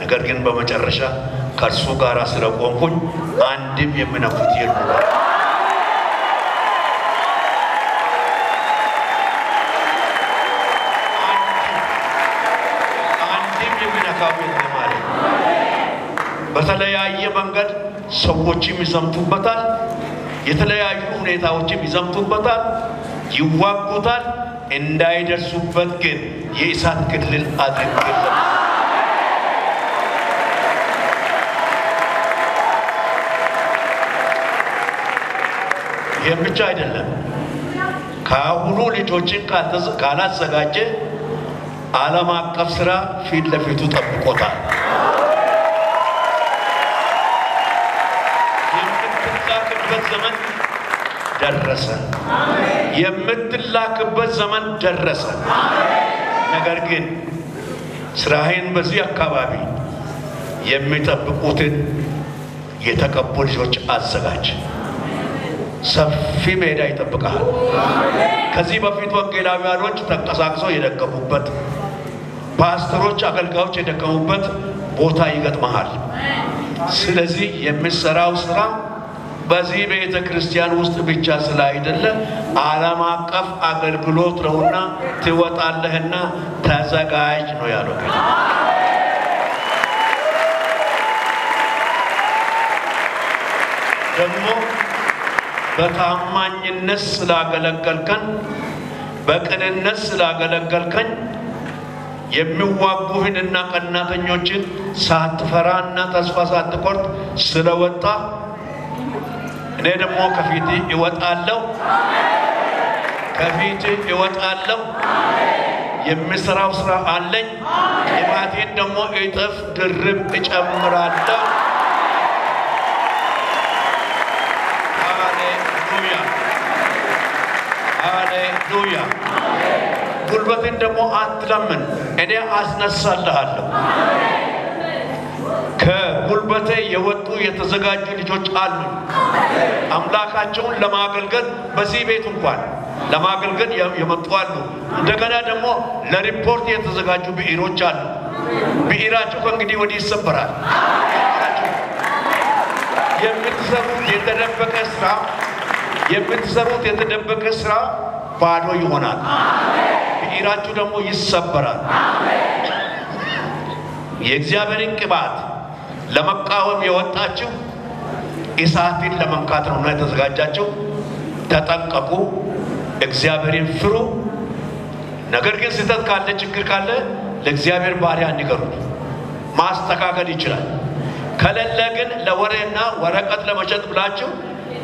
ነገር ግን በመጨረሻ ከእርሱ ጋር ስለቆምኩኝ አንድም የምነኩት የለም አንድም የምነካው የለም ማለት በተለያየ መንገድ ሰዎችም ይዘምቱበታል የተለያዩ ሁኔታዎችም ይዘምቱበታል ይዋጉታል እንዳይደርሱበት ግን የእሳት ክልል አድርገዋል የብቻ አይደለም ካሁኑ ልጆችን ካላዘጋጀ ዓለም አቀፍ ስራ ፊት ለፊቱ ጠብቆታል የምትላክበት ዘመን ደረሰ የምትላክበት ዘመን ደረሰ ነገር ግን ስራህን በዚህ አካባቢ የሚጠብቁትን የተቀቡ ልጆች አዘጋጅ ሰፊ ሜዳ ይጠብቃል ከዚህ በፊት ወንጌላውያኖች ተንቀሳቅሰው የደከሙበት ፓስተሮች አገልጋዮች የደከሙበት ቦታ ይገጥማል ስለዚህ የሚሰራው ስራ በዚህ ቤተ ክርስቲያን ውስጥ ብቻ ስላይደለ ዓለም አቀፍ አገልግሎት ነውና ትወጣለህና ተዘጋጅ ነው ያለው ደግሞ በታማኝነት ስላገለገልከን በቅንነት ስላገለገልከን የሚዋጉህንና ቀናተኞችን ሳትፈራና ተስፋ ሳትቆርጥ ስለወጣ እኔ ደግሞ ከፊት ይወጣለሁ የምሰራው ስራ አለኝ የማቴን ደግሞ እጥፍ ድርብ እጨምራለሁ ሃሌሉያ ጉልበትን ደግሞ አትለምን እኔ አስነሳልሃለሁ ከጉልበቴ የወጡ የተዘጋጁ ልጆች አሉ አምላካቸውን ለማገልገል በዚህ ቤት እንኳን ለማገልገል የመጡ አሉ እንደገና ደግሞ ለሪፖርት የተዘጋጁ ብዕሮች አሉ ብዕራቸው ከእንግዲህ ወዲህ ይሰበራል የምትሰሩት የተደበቀ ስራ ባዶ ይሆናል ብዕራችሁ ደግሞ ይሰበራል የእግዚአብሔርን ቅባት ለመቃወም የወጣችሁ እሳትን ለመንካት ነውና የተዘጋጃችሁ ተጠንቀቁ እግዚአብሔርን ፍሩ ነገር ግን ስህተት ካለ ችግር ካለ ለእግዚአብሔር ባሪያ ንገሩት ማስተካከል ይችላል ከሌለ ግን ለወሬና ወረቀት ለመሸጥ ብላችሁ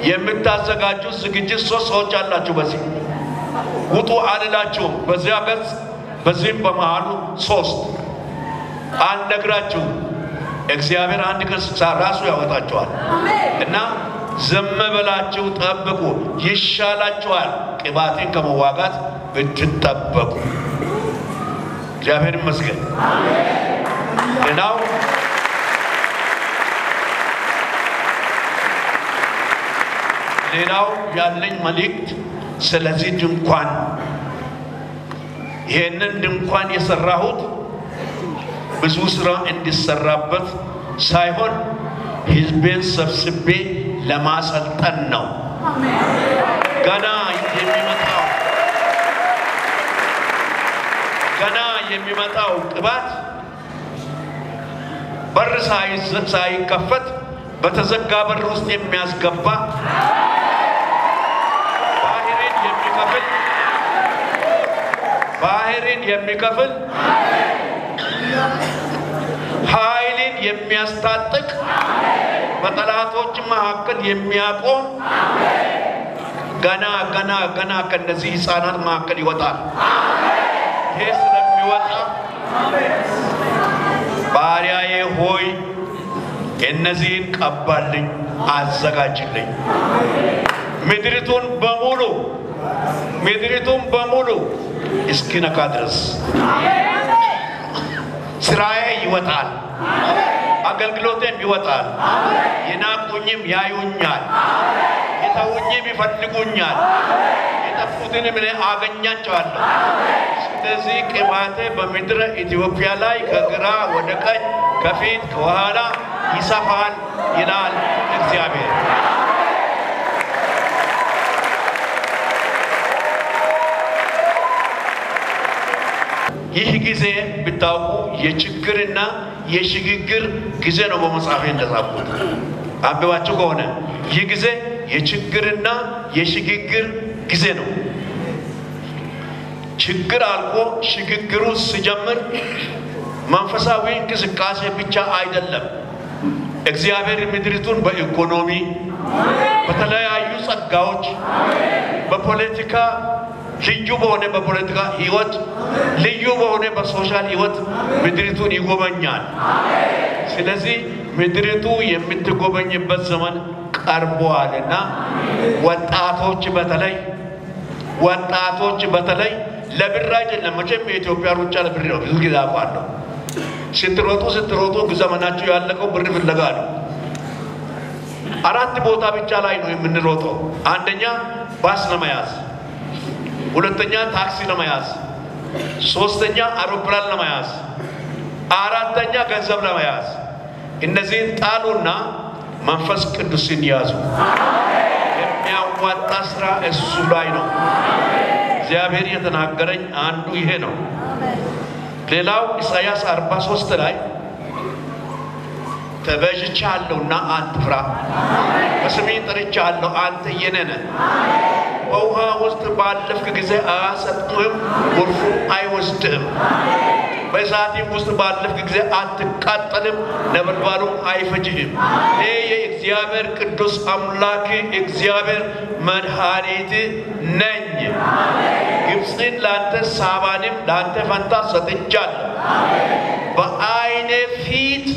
የምታዘጋጁ ዝግጅት ሶስት ሰዎች አላችሁ በዚህ ውጡ አልላችሁ በዚያ ገጽ በዚህም በመሃሉ ሶስት አልነግራችሁ እግዚአብሔር አንድ ቀን ራሱ ያወጣችኋል እና ዝም ብላችሁ ጠብቁ ይሻላችኋል ቅባትን ከመዋጋት ብትጠበቁ እግዚአብሔር ይመስገን ሌላው ሌላው ያለኝ መልእክት ስለዚህ ድንኳን ይሄንን ድንኳን የሰራሁት ብዙ ስራ እንዲሰራበት ሳይሆን ህዝቤን ሰብስቤ ለማሰልጠን ነው። ገና የሚመጣው ቅባት በር ሳይከፈት በተዘጋ በር ውስጥ የሚያስገባ ባህርን የሚከፍል ኃይልን የሚያስታጥቅ በጠላቶች መካከል የሚያቆም ገና ከነዚህ ህፃናት መካከል ይወጣል። ይሄ ስለሚወጣ ባሪያዬ ሆይ እነዚህን ቀባልኝ፣ አዘጋጅልኝ። ምድሪቱን በሙሉ እስኪነካ ድረስ ስራዬ ይወጣል፣ አገልግሎቴም ይወጣል። የናቁኝም ያዩኛል፣ የተውኝም ይፈልጉኛል፣ የጠፉትንም እኔ አገኛቸዋለሁ። ስለዚህ ቅባቴ በምድረ ኢትዮጵያ ላይ ከግራ ወደ ቀኝ ከፊት ከኋላ ይሰፋል ይላል እግዚአብሔር። ይህ ጊዜ ብታውቁ የችግርና የሽግግር ጊዜ ነው። በመጽሐፌ እንደጻፍኩት አንብባችሁ ከሆነ ይህ ጊዜ የችግርና የሽግግር ጊዜ ነው። ችግር አልቆ ሽግግሩ ሲጀምር መንፈሳዊ እንቅስቃሴ ብቻ አይደለም። እግዚአብሔር ምድሪቱን በኢኮኖሚ፣ በተለያዩ ጸጋዎች፣ በፖለቲካ ልዩ በሆነ በፖለቲካ ህይወት፣ ልዩ በሆነ በሶሻል ህይወት ምድሪቱን ይጎበኛል። ስለዚህ ምድሪቱ የምትጎበኝበት ዘመን ቀርቧልና ወጣቶች በተለይ ለብር አይደለም። መቼም የኢትዮጵያ ሩጫ ለብር ነው። ብዙ ጊዜ አውቃለሁ። ስትሮጡ ዘመናችሁ ያለቀው ብር ፍለጋ ነው። አራት ቦታ ብቻ ላይ ነው የምንሮጠው። አንደኛ ባስ ለመያዝ፣ ሁለተኛ ታክሲ ለመያዝ፣ ሶስተኛ አውሮፕላን ለመያዝ፣ አራተኛ ገንዘብ ለመያዝ። እነዚህን ጣሉና መንፈስ ቅዱስን ያዙ። የሚያዋጣ ስራ እሱ ላይ ነው። እግዚአብሔር የተናገረኝ አንዱ ይሄ ነው። ሌላው ኢሳይያስ 43 ላይ ተቤዥቻለሁና አትፍራ፣ በስሜ ጠርቼሃለሁ፣ አንተ የኔ ነህ። በውሃ ውስጥ ባለፍክ ጊዜ አያሰጥምህም፣ ጎርፉም አይወስድህም። በእሳትም ውስጥ ባለፍክ ጊዜ አትቃጠልም፣ ነበልባሉም አይፈጅህም። እኔ የእግዚአብሔር ቅዱስ አምላክ እግዚአብሔር መድኃኒት ነኝ። ግብፅን ላንተ፣ ሳባንም ላንተ ፈንታ ሰጥቻለሁ። በዓይኔ ፊት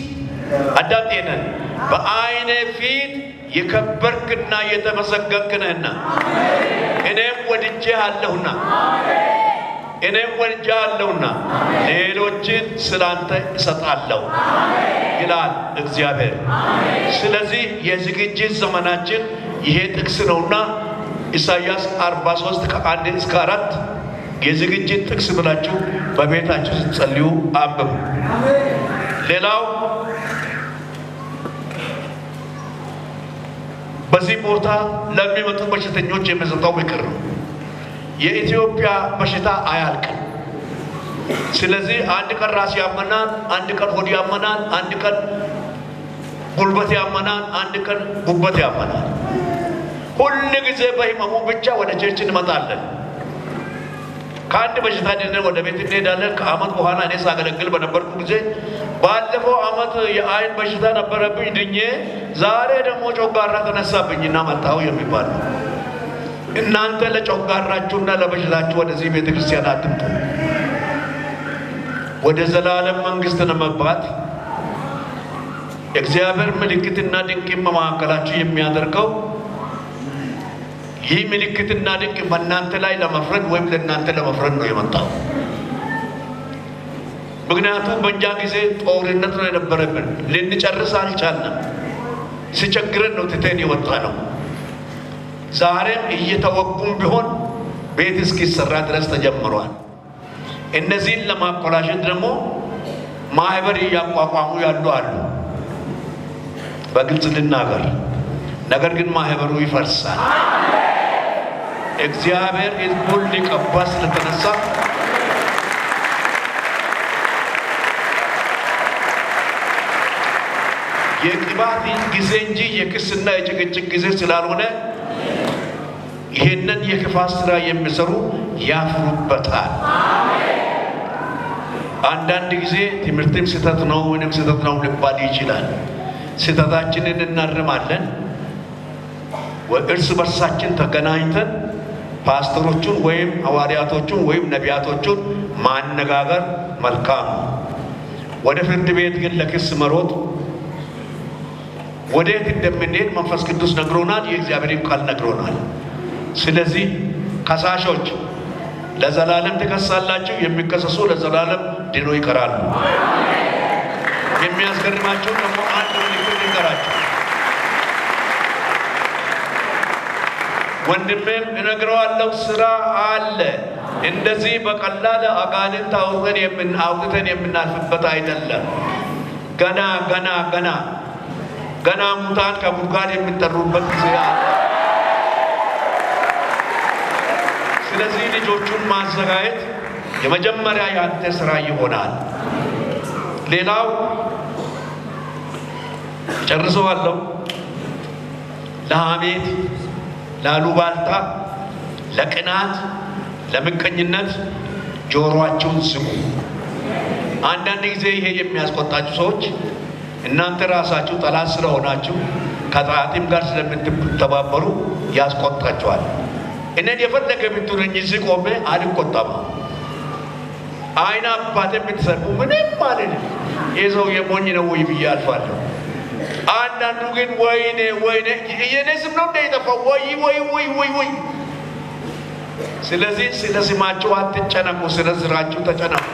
አዳምጤነን፣ በዓይኔ ፊት የከበርክና የተመሰገንክ ነህና እኔም ወድጄሃለሁና ሌሎችን ስላንተ እሰጣለሁ ይላል እግዚአብሔር። ስለዚህ የዝግጅት ዘመናችን ይሄ ጥቅስ ነውና ኢሳይያስ 43 ከ1 እስከ 4 የዝግጅት ጥቅስ ብላችሁ በቤታችሁ ስትጸልዩ አንብቡ። ሌላው በዚህ ቦታ ለሚመጡ በሽተኞች የሚሰጠው ምክር ነው። የኢትዮጵያ በሽታ አያልቅም። ስለዚህ አንድ ቀን ራስ ያመናል፣ አንድ ቀን ሆድ ያመናል፣ አንድ ቀን ጉልበት ያመናል፣ አንድ ቀን ጉበት ያመናል። ሁሉ ጊዜ በህመሙ ብቻ ወደ ቸርች እንመጣለን። ከአንድ በሽታ ድነን ወደ ቤት እንሄዳለን። ከአመት በኋላ እኔ ሳገለግል በነበርኩ ጊዜ ባለፈው አመት የአይን በሽታ ነበረብኝ ድኜ፣ ዛሬ ደግሞ ጮጋራ ተነሳብኝና መጣሁ የሚባል ነው። እናንተ ለጮጋራችሁና ለበሽታችሁ ወደዚህ ቤተ ክርስቲያን አትምጡ። ወደ ዘላለም መንግስት ለመግባት እግዚአብሔር ምልክትና ድንቅ በመካከላችሁ የሚያደርገው ይህ ምልክትና ድንቅ በእናንተ ላይ ለመፍረድ ወይም ለእናንተ ለመፍረድ ነው የመጣው። ምክንያቱም በእኛ ጊዜ ጦርነት ነው የነበረብን፣ ልንጨርስ አልቻልንም። ሲቸግረን ነው ትተን የወጣ ነው። ዛሬም እየተወጉም ቢሆን ቤት እስኪሰራ ድረስ ተጀምሯል። እነዚህን ለማቆላሸት ደግሞ ማህበር እያቋቋሙ ያሉ አሉ። በግልጽ ልናገር፣ ነገር ግን ማህበሩ ይፈርሳል። እግዚአብሔር ሕዝቡን ሊቀባ ስለተነሳ የቅባት ጊዜ እንጂ የክስና የጭቅጭቅ ጊዜ ስላልሆነ ይሄንን የክፋት ስራ የሚሰሩ ያፍሩበታል። አንዳንድ ጊዜ ትምህርትም ስህተት ነው ወይም ስህተት ነው ሊባል ይችላል። ስህተታችንን እናርማለን። እርስ በርሳችን ተገናኝተን ፓስተሮቹን ወይም ሐዋርያቶቹን ወይም ነቢያቶቹን ማነጋገር መልካም ነው። ወደ ፍርድ ቤት ግን ለክስ መሮጥ ወዴት እንደምንሄድ መንፈስ ቅዱስ ነግሮናል። የእግዚአብሔርን ቃል ነግሮናል። ስለዚህ ከሳሾች ለዘላለም ትከሳላችሁ፣ የሚከሰሱ ለዘላለም ድኖ ይቀራሉ። የሚያስገርማቸው ደግሞ አንድ ምልክት ይቀራቸው። ወንድሜም እነግረዋለሁ ስራ አለ። እንደዚህ በቀላል አጋንንት አውጥተን የምናልፍበት አይደለም። ገና ሙታን ከጉድጓድ የሚጠሩበት ጊዜ አለ። ስለዚህ ልጆቹን ማዘጋጀት የመጀመሪያ ያንተ ስራ ይሆናል። ሌላው ጨርሰዋለሁ። ለሐሜት፣ ለአሉባልታ፣ ለቅናት፣ ለምቀኝነት ጆሮአችሁን ዝጉ። አንዳንድ ጊዜ ይሄ የሚያስቆጣችሁ ሰዎች እናንተ ራሳችሁ ጠላት ስለሆናችሁ ከጠላትም ጋር ስለምትተባበሩ ያስቆጣችኋል። እኔን የፈለገ ብትሉኝ እዚህ ቆሜ አልቆጣም። አይና አባቴ ብትሰርቁ ምንም ማለት ይህ ሰው የሞኝ ነው ወይ ብዬ አልፋለሁ። አንዳንዱ ግን ወይኔ የኔ ስም ነው እንደ የጠፋው ወይ። ስለዚህ ስለ ስማችሁ አትጨነቁ፣ ስለ ስራችሁ ተጨነቁ።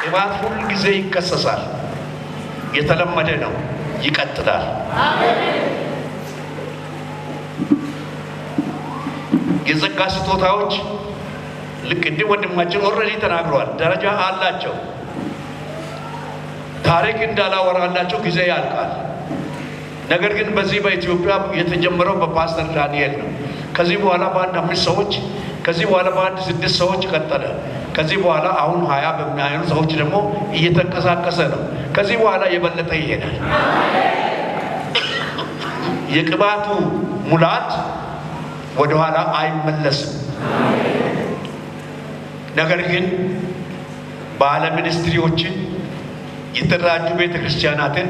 ቅባት ሁል ጊዜ ይከሰሳል። የተለመደ ነው፣ ይቀጥላል። የጸጋ ስጦታዎች ልክ እንደ ወንድማችን ኦልሬዲ ተናግሯል። ደረጃ አላቸው። ታሪክ እንዳላወራላቸው ጊዜ ያልቃል። ነገር ግን በዚህ በኢትዮጵያ የተጀመረው በፓስተር ዳንኤል ነው። ከዚህ በኋላ በአንድ 5 ሰዎች፣ ከዚህ በኋላ በአንድ 6 ሰዎች ቀጠለ። ከዚህ በኋላ አሁን 20 በሚያዩ ሰዎች ደግሞ እየተንቀሳቀሰ ነው። ከዚህ በኋላ የበለጠ ይሄዳል። የቅባቱ ሙላት ወደ ኋላ አይመለስም። ነገር ግን ባለ ሚኒስትሪዎችን የተደራጁ ቤተክርስቲያናትን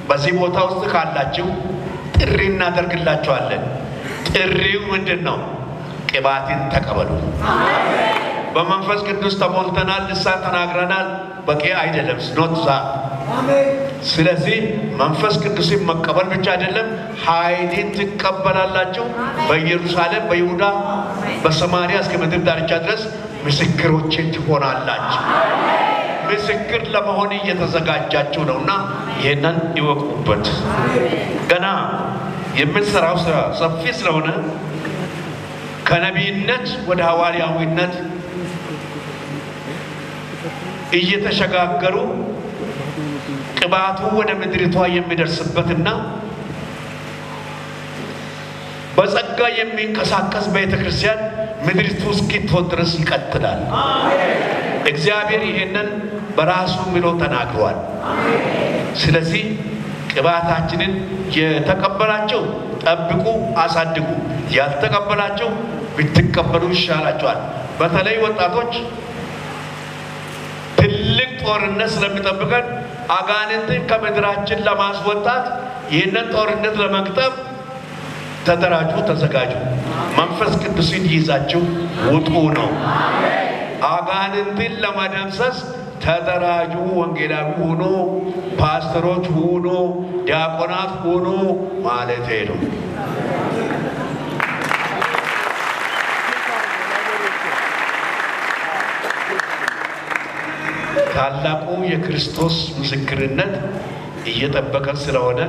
በዚህ ቦታ ውስጥ ካላችሁ ጥሪ እናደርግላችኋለን። ጥሪው ምንድነው? ቅባትን ተቀበሉ። በመንፈስ ቅዱስ ተሞልተናል፣ ልሳን ተናግረናል፣ በቂ አይደለም። ኖትዛ ስለዚህ መንፈስ ቅዱስን መቀበል ብቻ አይደለም፣ ኃይልን ትቀበላላችሁ። በኢየሩሳሌም፣ በይሁዳ፣ በሰማርያ እስከ ምድር ዳርቻ ድረስ ምስክሮቼ ትሆናላችሁ። ምስክር ለመሆን እየተዘጋጃችሁ ነውና ይሄንን ይወቁበት። ገና የምንሰራው ስራ ሰፊ ስለሆነ ከነቢይነት ወደ ሐዋርያዊነት እየተሸጋገሩ ቅባቱ ወደ ምድሪቷ የሚደርስበትና በጸጋ የሚንቀሳቀስ ቤተክርስቲያን ምድሪቱ እስኪትሆን ድረስ ይቀጥላል። እግዚአብሔር ይሄንን በራሱ ምሎ ተናግሯል። ስለዚህ ቅባታችንን የተቀበላችሁ ጠብቁ፣ አሳድጉ። ያልተቀበላችሁ ብትቀበሉ ይሻላችኋል። በተለይ ወጣቶች ትልቅ ጦርነት ስለሚጠብቀን አጋንንትን ከምድራችን ለማስወጣት ይህንን ጦርነት ለመግጠም ተደራጁ፣ ተዘጋጁ። መንፈስ ቅዱስን ይዛችሁ ውጡ ነው። አጋንንትን ለመደምሰስ ተደራጁ። ወንጌላዊ ሁኑ፣ ፓስተሮች ሁኑ፣ ዲያቆናት ሁኑ ማለት ነው። ታላቁ የክርስቶስ ምስክርነት እየጠበቀን ስለሆነ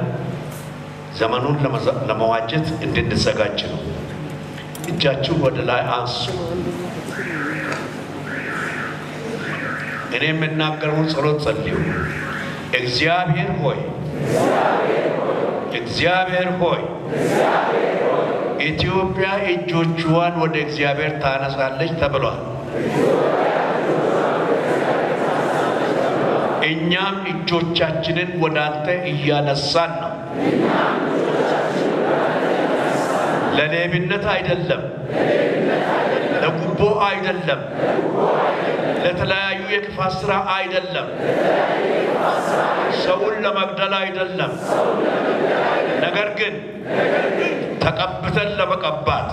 ዘመኑን ለመዋጀት እንድንዘጋጅ ነው። እጃችሁ ወደ ላይ አንሱ። እኔ የምናገረውን ጸሎት ጸልዩ። እግዚአብሔር ሆይ ኢትዮጵያ እጆቿን ወደ እግዚአብሔር ታነሳለች ተብሏል። እኛም እጆቻችንን ወደ አንተ እያነሳን ነው። ለሌብነት አይደለም፣ ለጉቦ አይደለም፣ ለተለያዩ የክፋት ስራ አይደለም፣ ሰውን ለመግደል አይደለም። ነገር ግን ተቀብተን ለመቀባት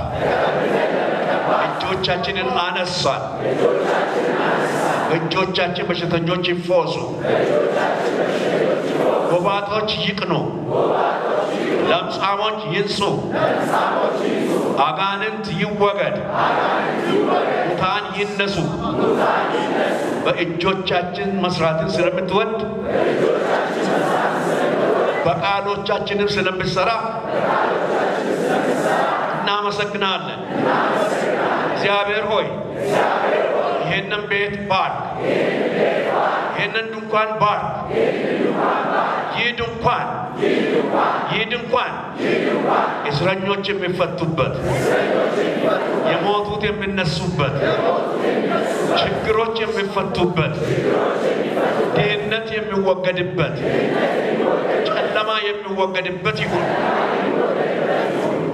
እጆቻችንን አነሳን። እጆቻችን በሽተኞች ይፈወሱ፣ ጎባጦች ይቅኑ፣ ለምጻሞች ይንጹ፣ አጋንንት ይወገድ፣ ሙታን ይነሱ። በእጆቻችን መስራትን ስለምትወድ በቃሎቻችንም ስለምትሰራ እናመሰግናለን። እግዚአብሔር ሆይ ይህንን ቤት ባርክ፣ ይህንን ድንኳን ባርክ። ይህ ድንኳን እስረኞች የሚፈቱበት፣ የሞቱት የሚነሱበት፣ ችግሮች የሚፈቱበት፣ ድህነት የሚወገድበት፣ ጨለማ የሚወገድበት ይሁን።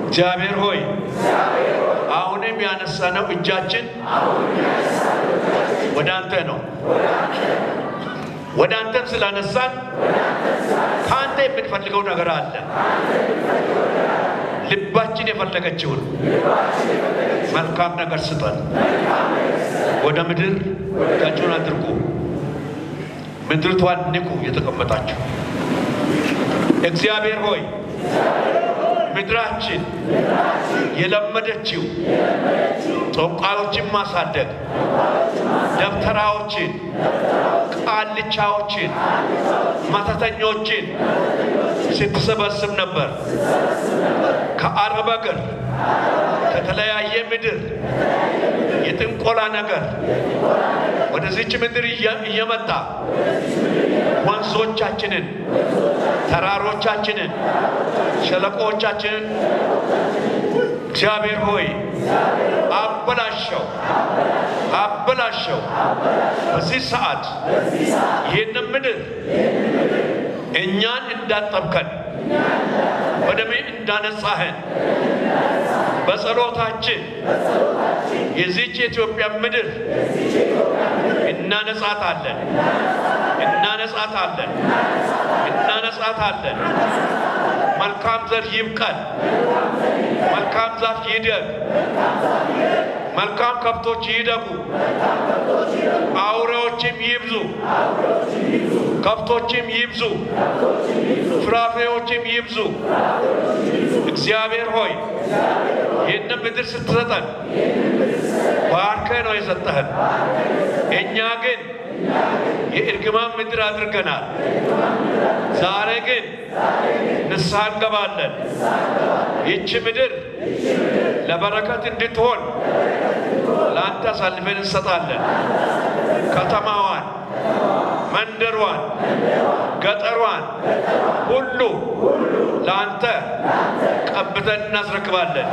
እግዚአብሔር ሆይ አሁንም ያነሳነው እጃችን ወደ አንተ ነው። ወደ አንተም ስላነሳን ከአንተ የምንፈልገው ነገር አለ። ልባችን የፈለገችውን መልካም ነገር ስጠን። ወደ ምድር እጃችሁን አድርጉ፣ ምድርቷን ንቁ። የተቀመጣችሁ እግዚአብሔር ሆይ ምድራችን የለመደችው ጠንቋዮችን ማሳደግ፣ ደብተራዎችን፣ ቃልቻዎችን፣ መተተኞችን ስትሰበስብ ነበር። ከአረብ አገር ከተለያየ ምድር የጥንቆላ ነገር ወደዚች ምድር እየመጣ ወንዞቻችንን፣ ተራሮቻችንን፣ ሸለቆቻችንን እግዚአብሔር ሆይ አበላሸው። በዚህ ሰዓት ይህንን ምድር እኛን እንዳጠብከን በደሜ እንዳነጻህን በጸሎታችን የዚህች የኢትዮጵያ ምድር እናነጻታለን። መልካም ዘር ይብቀል፣ መልካም ዛፍ ይደግ፣ መልካም ከብቶች ይደጉ፣ አውሬዎችም ይብዙ፣ ከብቶችም ይብዙ፣ ፍራፍሬዎችም ይብዙ። እግዚአብሔር ሆይ ይህንን ምድር ስትሰጠን ባርከህ ነው የሰጠህን። እኛ ግን የእርግማን ምድር አድርገናል። ዛሬ ግን ንስሐ እንገባለን። ይህች ምድር ለበረከት እንድትሆን ለአንተ አሳልፈን እንሰጣለን። ከተማዋን፣ መንደሯን፣ ገጠሯን ሁሉ ለአንተ ቀብተን እናስረክባለን።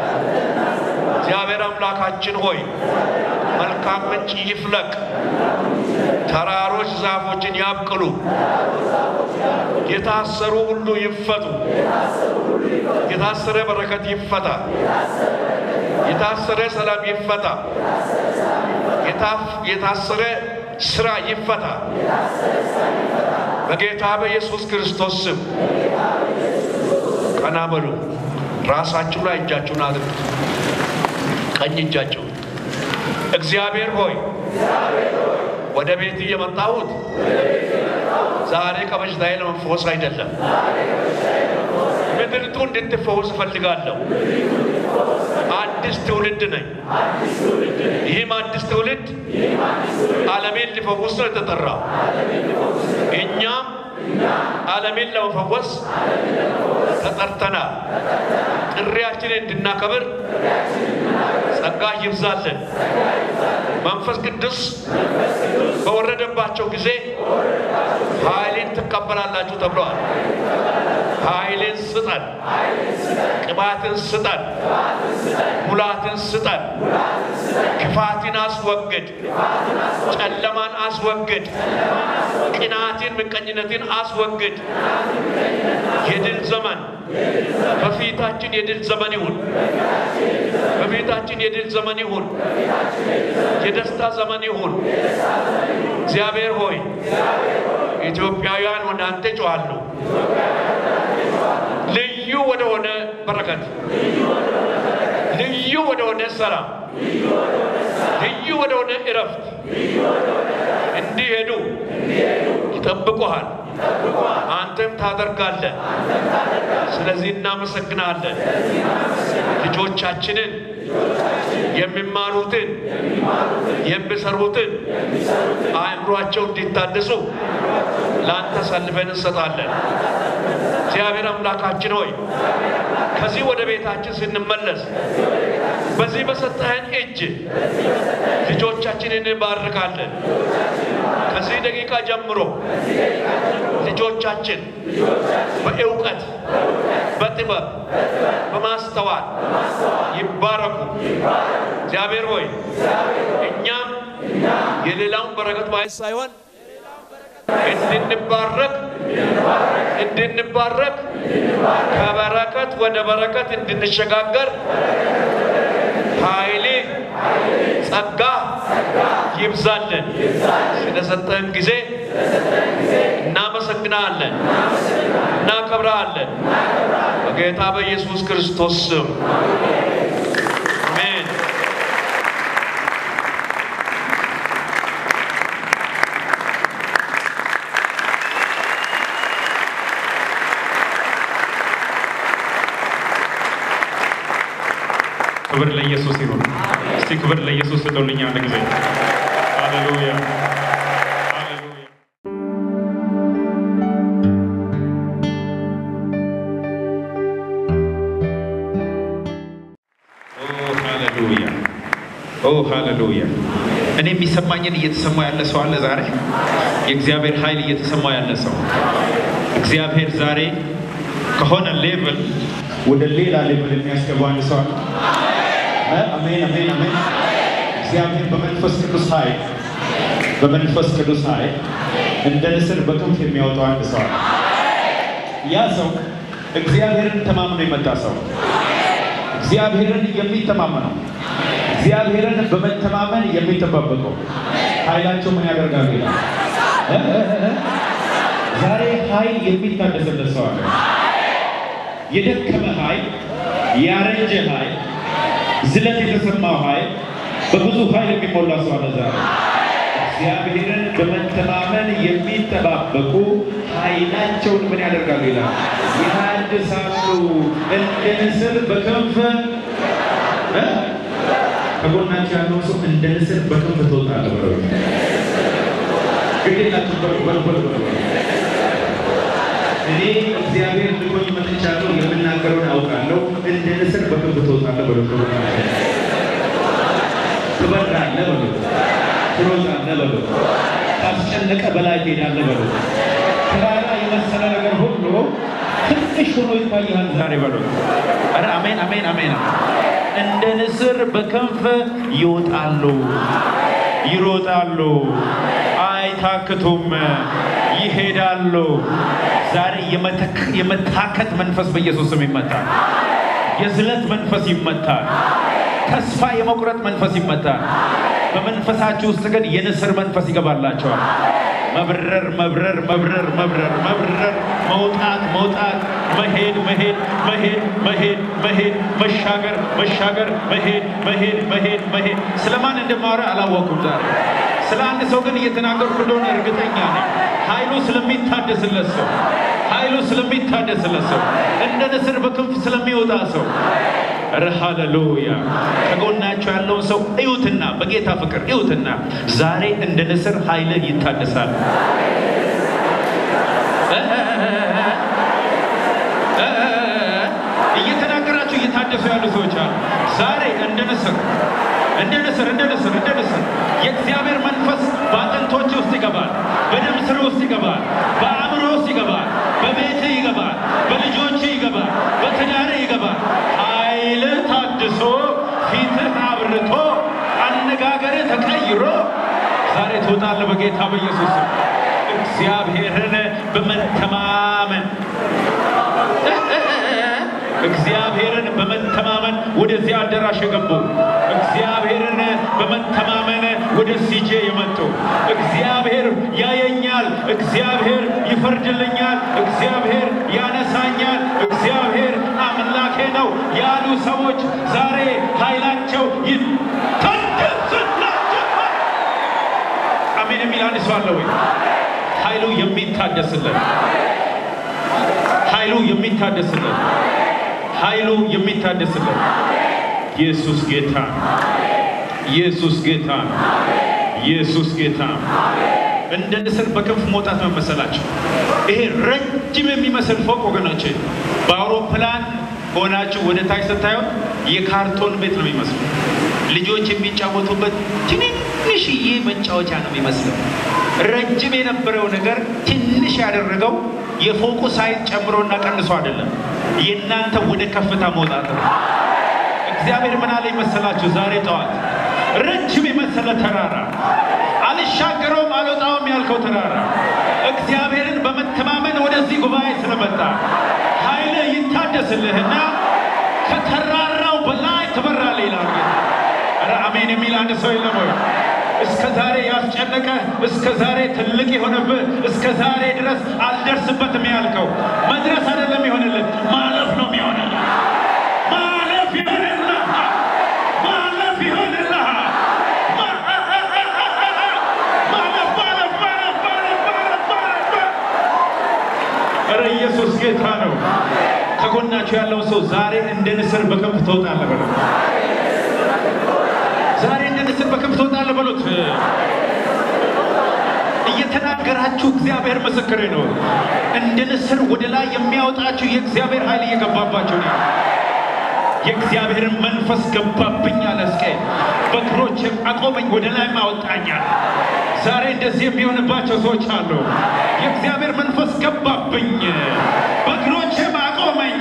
እግዚአብሔር አምላካችን ሆይ መልካም ምንጭ ይፍለቅ፣ ተራሮች ዛፎችን ያብቅሉ፣ የታሰሩ ሁሉ ይፈቱ፣ የታሰረ በረከት ይፈታ፣ የታሰረ ሰላም ይፈታ፣ የታሰረ ስራ ይፈታ። በጌታ በኢየሱስ ክርስቶስ ስም ቀና በሉ። ራሳችሁ ላይ እጃችሁን አድርጉ፣ ቀኝ እጃችሁ። እግዚአብሔር ሆይ ወደ ቤት የመጣሁት ዛሬ ከበሽታዬ ለመፈወስ አይደለም። ምድሪቱ እንድትፈወስ እፈልጋለሁ። አዲስ ትውልድ ነኝ። ይህም አዲስ ትውልድ ዓለሜን ሊፈውስ ነው የተጠራው። እኛም ዓለምን ለመፈወስ ተጠርተናል። ጥሪያችንን እንድናከብር ጸጋ ይብዛልን። መንፈስ ቅዱስ በወረደባቸው ጊዜ ኃይልን ትቀበላላችሁ ተብሏል። ኃይልን ስጠን፣ ቅባትን ስጠን፣ ሙላትን ስጠን። ክፋትን አስወግድ፣ ጨለማን አስወግድ፣ ቅናትን ምቀኝነትን አስወግድ። የድል ዘመን በፊታችን የድል ዘመን ይሁን። በፊታችን የድል ዘመን ይሁን። የደስታ ዘመን ይሁን። እግዚአብሔር ሆይ ኢትዮጵያውያን ወደ አንተ ጮኻሉ። ልዩ ወደሆነ በረከት፣ ልዩ ወደሆነ ሰላም፣ ልዩ ወደሆነ እረፍት እንዲሄዱ ይጠብቁሃል። አንተም ታደርጋለህ። ስለዚህ እናመሰግናለን። ልጆቻችንን የሚማሩትን የሚሰሩትን አእምሯቸው እንዲታደሱ ለአንተ ሰልፈን እንሰጣለን። እግዚአብሔር አምላካችን ሆይ ከዚህ ወደ ቤታችን ስንመለስ በዚህ በሰጠህን እጅ ልጆቻችንን እንባርካለን። ከዚህ ደቂቃ ጀምሮ ልጆቻችን በእውቀት፣ በጥበብ፣ በማስተዋል ይባረኩ። እግዚአብሔር ሆይ እኛም የሌላውን በረከት ማየት ሳይሆን እንድንባረክ ከበረከት ወደ በረከት እንድንሸጋገር ኃይል ጸጋ ይብዛልን። ስለሰጠን ጊዜ እናመሰግናለን፣ እናከብራለን። በጌታ በኢየሱስ ክርስቶስ ስም አሜን። ክብር ለኢየሱስ ይሁን። እስቲ ክብር ለኢየሱስ ስጡልኝ አንድ ጊዜ። ሃሌሉያ ሃሌሉያ። ኦ ሃሌሉያ። እኔ የሚሰማኝን እየተሰማ ያለ ሰው አለ ዛሬ? የእግዚአብሔር ኃይል እየተሰማ ያለ ሰው? እግዚአብሔር ዛሬ ከሆነ ሌቭል ወደ ሌላ ሌቭል የሚያስገባ አንድ ሰው አለ? አሜን አሜን አሜን። እግዚአብሔር በመንፈስ ቅዱስ ኃይል እንደ ንስር በክንፍ የሚያወጣው አንድ ሰው አለ። ያ ሰው እግዚአብሔርን ተማምኖ የመጣ ሰው፣ እግዚአብሔርን የሚተማመነው፣ እግዚአብሔርን በመተማመን የሚጠባበቀው ኃይላቸው ምን ያደርጋል ይላል። ዛሬ ኃይል የሚታደስለት ሰው አለ። የደከመ ኃይል፣ ያረጀ ኃይል፣ ዝለት የተሰማው ኃይል፣ በብዙ ኃይል የሚሞላ ሰው አለ ዛሬ። እግዚአብሔርን በመተማመን የሚጠባበቁ ኃይላቸውን ምን ያደርጋሉ ይላል? ያድሳሉ፣ እንደ ንስር በክንፍ። ከጎናቸው ያለው ሰው እንደ ንስር በክንፍ ትወጣለህ ብለው ግዴላችሁ በልበል። እኔ እግዚአብሔር ልኮኝ መጥቻለሁ፣ የምናገረውን አውቃለሁ። እንደ ንስር በክንፍ ትወጣለህ ብለው ትበራለህ ብለው ትሮጣለህ ብለው ካስጨነቀ በላይ ትሄዳለህ ብለው ተራራ የመሰለ ነገር ሁሉ ትንሽ ሆኖ ይታያል ዛሬ በለው። ኧረ አሜን አሜን አሜን። እንደ ንስር በክንፍ ይወጣሉ፣ ይሮጣሉ፣ አይታክቱም፣ ይሄዳሉ። ዛሬ የመታከት መንፈስ በኢየሱስ ስም ይመታል። የዝለት መንፈስ ይመታል። ተስፋ የመቁረጥ መንፈስ ይመታል። በመንፈሳችሁ ውስጥ ግን የንስር መንፈስ ይገባላችኋል። መብረር መብረር መብረር መብረር መብረር፣ መውጣት መውጣት፣ መሄድ መሄድ መሄድ መሄድ መሄድ፣ መሻገር መሻገር፣ መሄድ መሄድ መሄድ መሄድ። ስለማን እንደማወራ አላወኩም ዛሬ። ስለ አንድ ሰው ግን እየተናገርኩ እንደሆነ እርግጠኛ ነኝ። ኃይሉ ስለሚታደስለት ሰው፣ ኃይሉ ስለሚታደስለት ሰው፣ እንደ ንስር በክንፍ ስለሚወጣ ሰው። ሃሌሉያ። ከጎናቸው ያለውን ሰው እዩትና፣ በጌታ ፍቅር እዩትና፣ ዛሬ እንደ ንስር ኃይልህ ይታደሳል። ያሉ ሰዎች አሉ። ዛሬ እንደ ንስር የእግዚአብሔር መንፈስ በአጥንቶች ውስጥ ይገባል፣ በደም ስር ውስጥ ይገባል፣ በአእምሮ ውስጥ ይገባል፣ በቤት ይገባል፣ በልጆች ይገባል፣ በትዳር ይገባል። ኃይል ታድሶ ፊትህ አብርቶ አነጋገር ተቀይሮ ዛሬ ትወጣለህ በጌታ በኢየሱስ ስም። እግዚአብሔርን በመተማመን ወደዚህ አዳራሽ የገቡ እግዚአብሔርን በመተማመን ወደ ሲጄ የመጡ እግዚአብሔር ያየኛል፣ እግዚአብሔር ይፈርድልኛል፣ እግዚአብሔር ያነሳኛል፣ እግዚአብሔር አምላኬ ነው ያሉ ሰዎች ዛሬ ኃይላቸው ይታደስላቸዋል። አሜን የሚል አንድ ሰው አለ ወይ? ኃይሉ የሚታደስልን ኢየሱስ ጌታ ኢየሱስ ጌታ። እንደ ንስር በክንፍ መውጣት መመሰላችሁ። ይሄ ረጅም የሚመስል ፎቅ ወገኖቼ በአውሮፕላን ሆናችሁ ወደ ታች ስታዩት የካርቶን ቤት ነው የሚመስለው። ልጆች የሚጫወቱበት ትንሽዬ መጫወቻ ነው የሚመስለው። ረጅም የነበረው ነገር ትንሽ ያደረገው የፎቁ ሳይዝ ጨምሮና ቀንሶ አይደለም፣ የእናንተ ወደ ከፍታ መውጣት ነው። እግዚአብሔር ምን አለ ይመስላችሁ? ዛሬ ጠዋት ረጅም የመሰለ ተራራ አልሻገረውም አልወጣውም ያልከው ተራራ እግዚአብሔርን በመተማመን ወደዚህ ጉባኤ ስለመጣ ኃይል ይታደስልህና ከተራራው በላይ ትበራለህ ይላል። ኧረ አሜን የሚል አንድ ሰው የለም ወይ? እስከ ዛሬ ያስጨነቀ፣ እስከ ዛሬ ትልቅ የሆነብህ፣ እስከ ዛሬ ድረስ አልደርስበትም ያልከው መድረስ አይደለም ይሆንልህ፣ ማለፍ ነው የሚሆንልህ። ማለፍ ይሆንልህ። ኧረ ኢየሱስ ጌታ ነው። ከጎናችሁ ያለው ሰው ዛሬ እንደ ንስር በክንፍ ትወጣለህ በለው። ዛሬ እንደ ንስር በክንፍ ትወጣለህ በሉት። እየተናገራችሁ እግዚአብሔር ምስክሬ ነው። እንደ ንስር ወደ ላይ የሚያወጣችሁ የእግዚአብሔር ኃይል እየገባባችሁ ነው። የእግዚአብሔር መንፈስ ገባብኝ አለ ሕዝቅኤል። በእግሮቼም አቆመኝ ወደ ላይ ማወጣኛል። ዛሬ እንደዚህ የሚሆንባቸው ሰዎች አሉ። የእግዚአብሔር መንፈስ ገባብኝ፣ በእግሮቼም አቆመኝ፣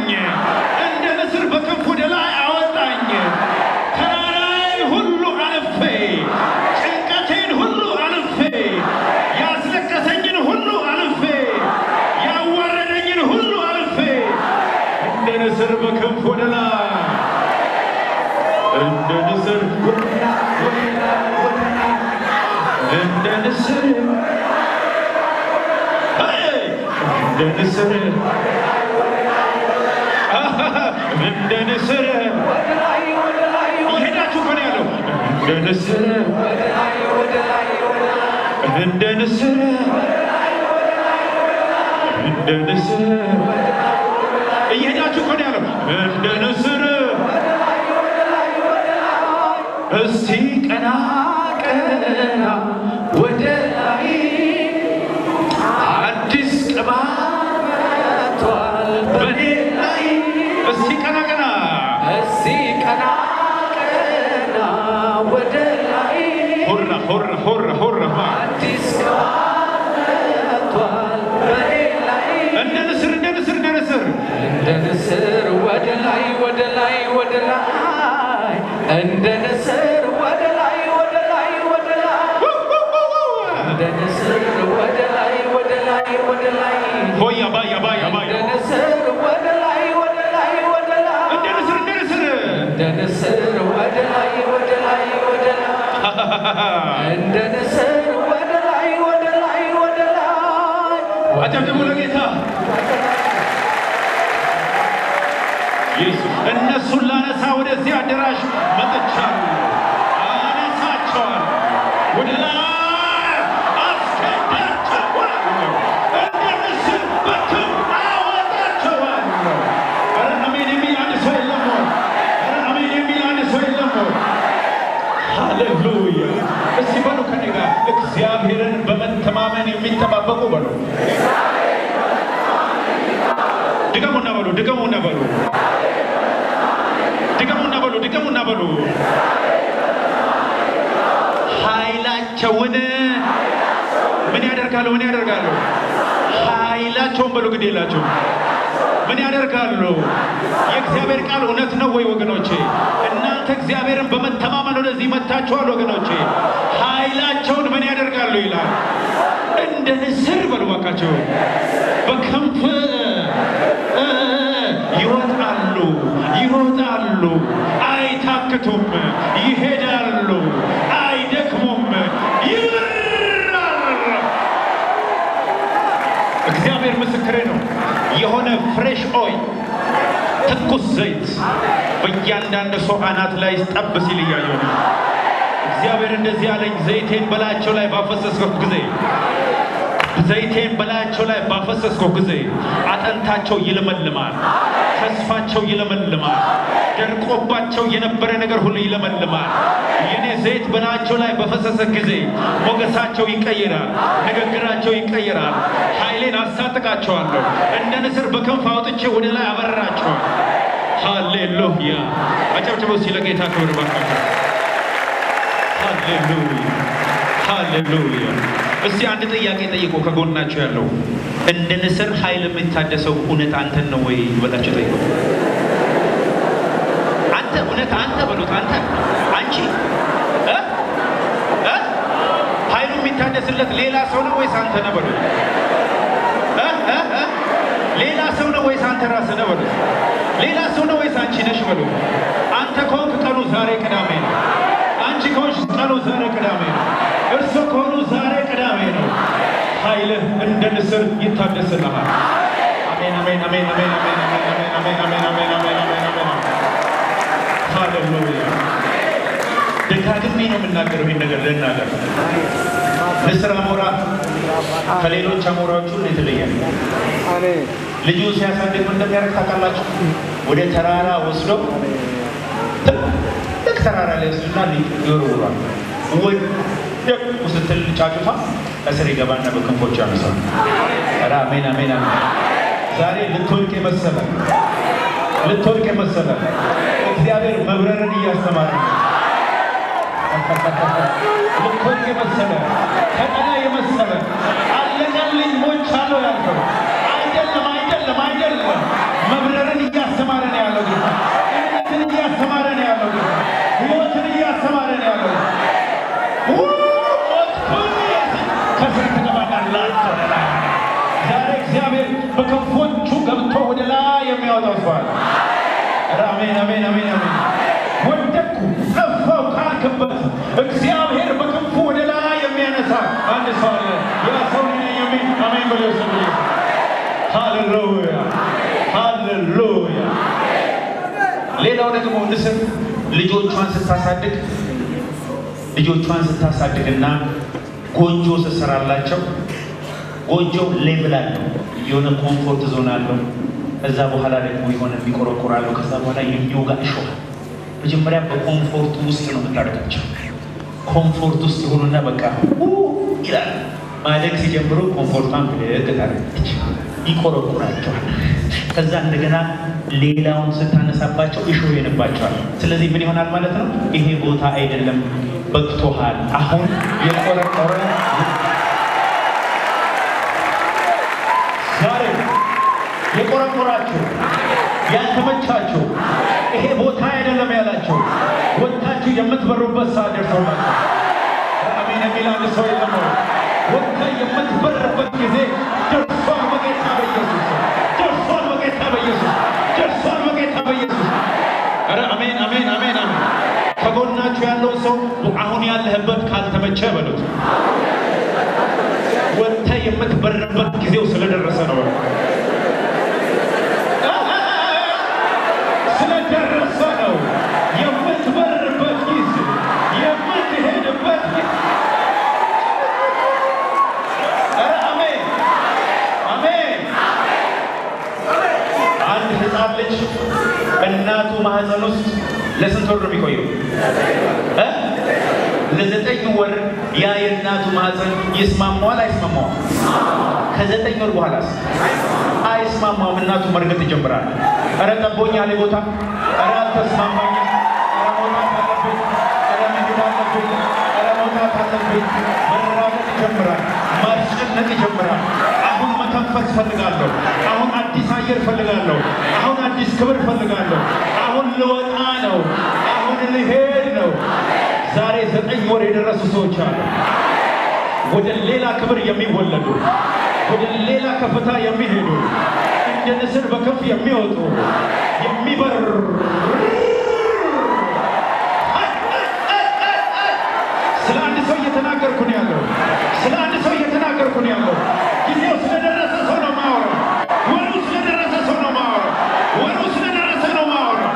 እንደ ንስር በክንፍ ወደ ላይ አወጣኝ። ተራራዬን ሁሉ አልፌ፣ ጭንቀቴን ሁሉ አልፌ፣ ያስለቀሰኝን ሁሉ አልፌ፣ ያዋረደኝን ሁሉ አልፌ እንደ ንስር በክንፍ ወደ ላይ፣ እንደ ንስር እንደ ንስር እንደ ንስር እንደ ንስር ይሄዳችሁ እኮ ነው ያለው። እንደ ንስር እንደ ንስር እንደ ንስር እየሄዳችሁ እኮ ነው ያለው። እንደ ንስር እስቲ ቀና ቀና ወደ ላይ አዲስ ቅባት መጥቷል በኔ ላይ። እስቲ ቀና ቀና ወደ ላይ ሆራ አዲስ ቅባት መጥቷል በኔ ላይ። እንደ ንስር ወደ ላይ እንደ ንስር ወደ ላይ እንደ ንስር ወደ ላይ ሆያ ባያ እንደ ንስር ወደ ላይ እንደ ንስር እንደ ንስር ወደ ላይ እንደ ንስር ወደ ላይ አጨብጭቡ ለጌታ ኢየሱስ። እነሱን ላነሳ ወደዚህ አዳራሽ መጥቻለሁ። አነሳቸዋለሁ ወደ ላይ ሃሌሉያ። እስቲ በሉ ከኔ ጋር እግዚአብሔርን በመተማመን የሚጠባበቁ በሉ። ድገሙና በሉ። ኃይላቸውን ምን ያደርጋሉ? ምን ያደርጋሉ? ኃይላቸውን በሉ ግድ የላቸውም። ምን ያደርጋሉ? የእግዚአብሔር ቃል እውነት ነው ወይ ወገኖቼ? እናንተ እግዚአብሔርን በመተማመን ወደዚህ መጥታችኋል ወገኖቼ። ኃይላቸውን ምን ያደርጋሉ ይላል? እንደ ንስር በሉ ባካችሁ በክንፍ ይወጣሉ፣ ይሮጣሉ፣ አይታክቱም፣ ይሄዳሉ፣ አይደክሙም፣ ይበራሉ። እግዚአብሔር ምስክሬ ነው። የሆነ ፍሬሽ ኦይል ትኩስ ዘይት በእያንዳንዱ ሰው አናት ላይ ጠብ ሲል እያየሁ ነው። እግዚአብሔር እንደዚህ ያለኝ ዘይቴን በላያቸው ላይ ባፈሰስኩ ጊዜ ዘይቴን በላያቸው ላይ ባፈሰስኩ ጊዜ አጥንታቸው ይለመልማል፣ ተስፋቸው ይለመልማል፣ ደርቆባቸው የነበረ ነገር ሁሉ ይለመልማል። የኔ ዘይት በላያቸው ላይ በፈሰሰ ጊዜ ሞገሳቸው ይቀየራል፣ ንግግራቸው ይቀየራል። ኃይሌን አስታጥቃቸዋለሁ፣ እንደ ንስር በክንፍ አውጥቼ ወደ ላይ አበራቸዋለሁ። ሃሌሉያ! አጨብጭበው ሲለ ጌታ ክብር ባካችሁ። ሃሌሉያ! ሃሌሉያ! እስቲ አንድ ጥያቄ ጠይቁ ከጎናችሁ ያለው እንደ ንስር ኃይል የምታደሰው እውነት አንተን ነው ወይ ብላችሁ ጠይቁ። አንተ እውነት አንተ በሉት አንተ አንቺ ኃይሉ የሚታደስለት ሌላ ሰው ነው ወይስ አንተ ነህ በሉት። ሌላ ሰው ነው ወይስ አንተ ራስህ ነህ በሉት። ሌላ ሰው ነው ወይስ አንቺ ነሽ በሉት። አንተ ከሆንክ ቀኑ ዛሬ ቅዳሜ ነው። አንቺ ከሆንሽ ቀኑ ዛሬ ቅዳሜ ነው። እርሱ ከሆኑ ዛሬ ቅዳሜ ነው። ኃይልህ እንደ ንስር ይታደስልሃል። አሜን አሜን አሜን አሜን አሜን አሜን አሜን አሜን አሜን አሜን አሜን አሜን። ሃሌሉያ! ደጋግሜ ነው የምናገረው ይህን ነገር ልናገር። ንስር አሞራ ከሌሎች አሞራዎች ሁሉ የተለየ ነው። ልጁ ሲያሳድግ ምን እንደሚያደርግ ታውቃላችሁ? ወደ ተራራ ወስዶ ትልቅ ተራራ ላይ ወስዶና ይወረውራል። ወደቁ ስትል ጫጩቷ እስር ይገባና በክንፎቹ ያነሳል። አሜን አሜን አሜን። ዛሬ ልትወድቅ የመሰለ እግዚአብሔር መብረርን እያስተማረ ነው። ልትወድቅ የመሰለ ከቀና የመሰለ አለቀልኝ ሞቻለሁ ያልከው አይደለም። መብረርን እያስተማረ ነው ያለው ጌታ። እምነትን እያስተማረ ነው ያለው ጌታ። ሕይወትን እያስተማረ ነው ያለው ዛሬ እግዚአብሔር በክንፎቹ ገብቶ ወደ ላይ የሚያወጣው ሰው አለ። አሜን አሜን አሜን አሜን። ወደቅኩ ጠፋሁ ካልክበት እግዚአብሔር በክንፉ ወደ ላይ የሚያነሳ አንድ ሰው አለ። ያ ሰው የሚል አሜን ብሎ ይሰማል። ሃሌሉያ ሃሌሉያ። ሌላው ደግሞ ንስር ልጆቿን ስታሳድግና ጎጆ ስትሰራላቸው ጎጆው ሌቭል አለው፣ የሆነ ኮምፎርት ዞን አለው። ከዛ በኋላ ደግሞ የሆነ የሚቆረቆራለው። ከዛ በኋላ የሚወጋ እሾህ። መጀመሪያ በኮምፎርት ውስጥ ነው የምታደርጋቸው። ኮምፎርት ውስጥ ይሆኑና በቃ ይላል። ማደግ ሲጀምሩ ኮምፎርቷን ብድግ ታደርጋለች፣ ይቆረቆራቸዋል። ከዛ እንደገና ሌላውን ስታነሳባቸው እሾህ ይሆንባቸዋል። ስለዚህ ምን ይሆናል ማለት ነው? ይሄ ቦታ አይደለም፣ በቅቶሃል። አሁን የቆረቆረ ዛሬ የቆረቆራችሁ ያልተመቻችሁ ይሄ ቦታ አይደለም ያላችሁ ወጥታችሁ የምትበሩበት ሰዓት ደርሶላችሁ። አሜን የሚል አንድ ሰው የለም። ወጥታ የምትበርበት ጊዜ ደርሷል። በጌታ በኢየሱስ ደርሷል። በጌታ በኢየሱስ ደርሷል። በጌታ በኢየሱስ አሜን አሜን አሜን አሜን። ከጎናችሁ ያለው ሰው አሁን ያለህበት ካልተመቸ በሉት። ወጥታ የምትበርበት ጊዜው ስለደረሰ ነው። ስለደረሰ ነው የምትበርበት ጊዜ፣ የምትሄድበት ጊዜ። አሜን አሜን። አንድ ሕፃን ልጅ እናቱ ማህፀን ውስጥ ለስንት ወር ነው የሚቆየው? ለ9 ወር። ያ የእናቱ ማህፀን ይስማማዋል አይስማማውም? ከ9 ወር በኋላስ አይስማማውም። እናቱ መርገጥ ይጀምራል። ኧረ ጠቦኝ ያለ ቦታ፣ ኧረ አልተስማማኝም፣ ኧረ መውጣት አለብኝ፣ ኧረ መሄድ አለብኝ፣ ኧረ መውጣት መራባት አለብኝ። መራባት ይጀምራል። ማስጨነቅ ይጀምራል። አሁን መተንፈስ ፈልጋለሁ። አሁን አዲስ አየር ፈልጋለሁ። አሁን አዲስ ክብር ፈልጋለሁ። አሁን ልወጣ ነው። አሁን ልሄድ ነው። ዛሬ 9 ወር የደረሱ ሰዎች አሉ። ወደ ሌላ ክብር የሚወለዱ፣ ወደ ሌላ ከፍታ የሚሄዱ፣ እንደ ንስር በክንፍ የሚወጡ የሚበር ስለ አንድ ሰው እየተናገርኩ ነው ያለው። ስለ አንድ ሰው እየተናገርኩ ነው ያለው። ጊዜው ስለደረሰ ሰው ነው ማወራው። ወሩ ስለደረሰ ሰው ነው ማወራው። ወሩ ስለደረሰ ነው ማወራው።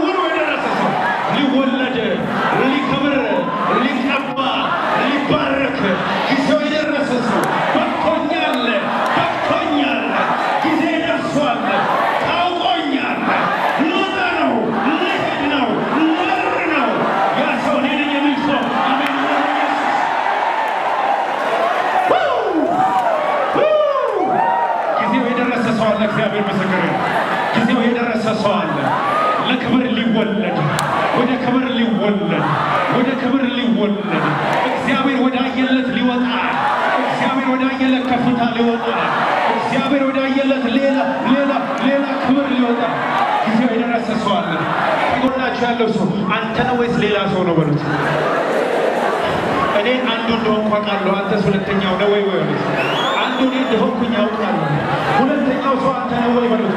ወሩ የደረሰ ሰው ሊወለድ፣ ሊከብር፣ ሊቀባ፣ ሊባረክ ጊዜው የደረሰ ሰው በቅቶኛል፣ በቅቶኛል፣ ጊዜ ደርሷል፣ ታውቆኛል፣ ልወጣ ነው፣ ልሄድ ነው፣ ልበር ነው። ያ ሰው እኔ ነኝ የሚል ሰው አሜን። ጊዜው የደረሰ ሰው አለ። እግዚአብሔር ምስክር ነው። ጊዜው የደረሰ ሰው አለ። ለክብር ሊወለድ፣ ወደ ክብር ሊወለድ፣ ወደ ክብር ሊወለድ፣ እግዚአብሔር ወዳየለት ሊወጣ፣ እግዚአብሔር ወዳየለት ከፍታ ሊወጣ፣ እግዚአብሔር ወዳየለት ሌላ ክብር ሊወጣ ጊዜው የደረሰ ሰው አለ። ከጎናችሁ ያለው ሰው አንተ ነው ወይስ ሌላ ሰው ነው በሉት። እኔ አንዱ እንደሆንኩ አውቃለሁ። አንተስ ሁለተኛው ነው ወይ በሉት። አንዱ እኔ እንደሆንኩኝ አውቃለሁ። ሁለተኛው ሰው አንተ ነው ወይ በሉት።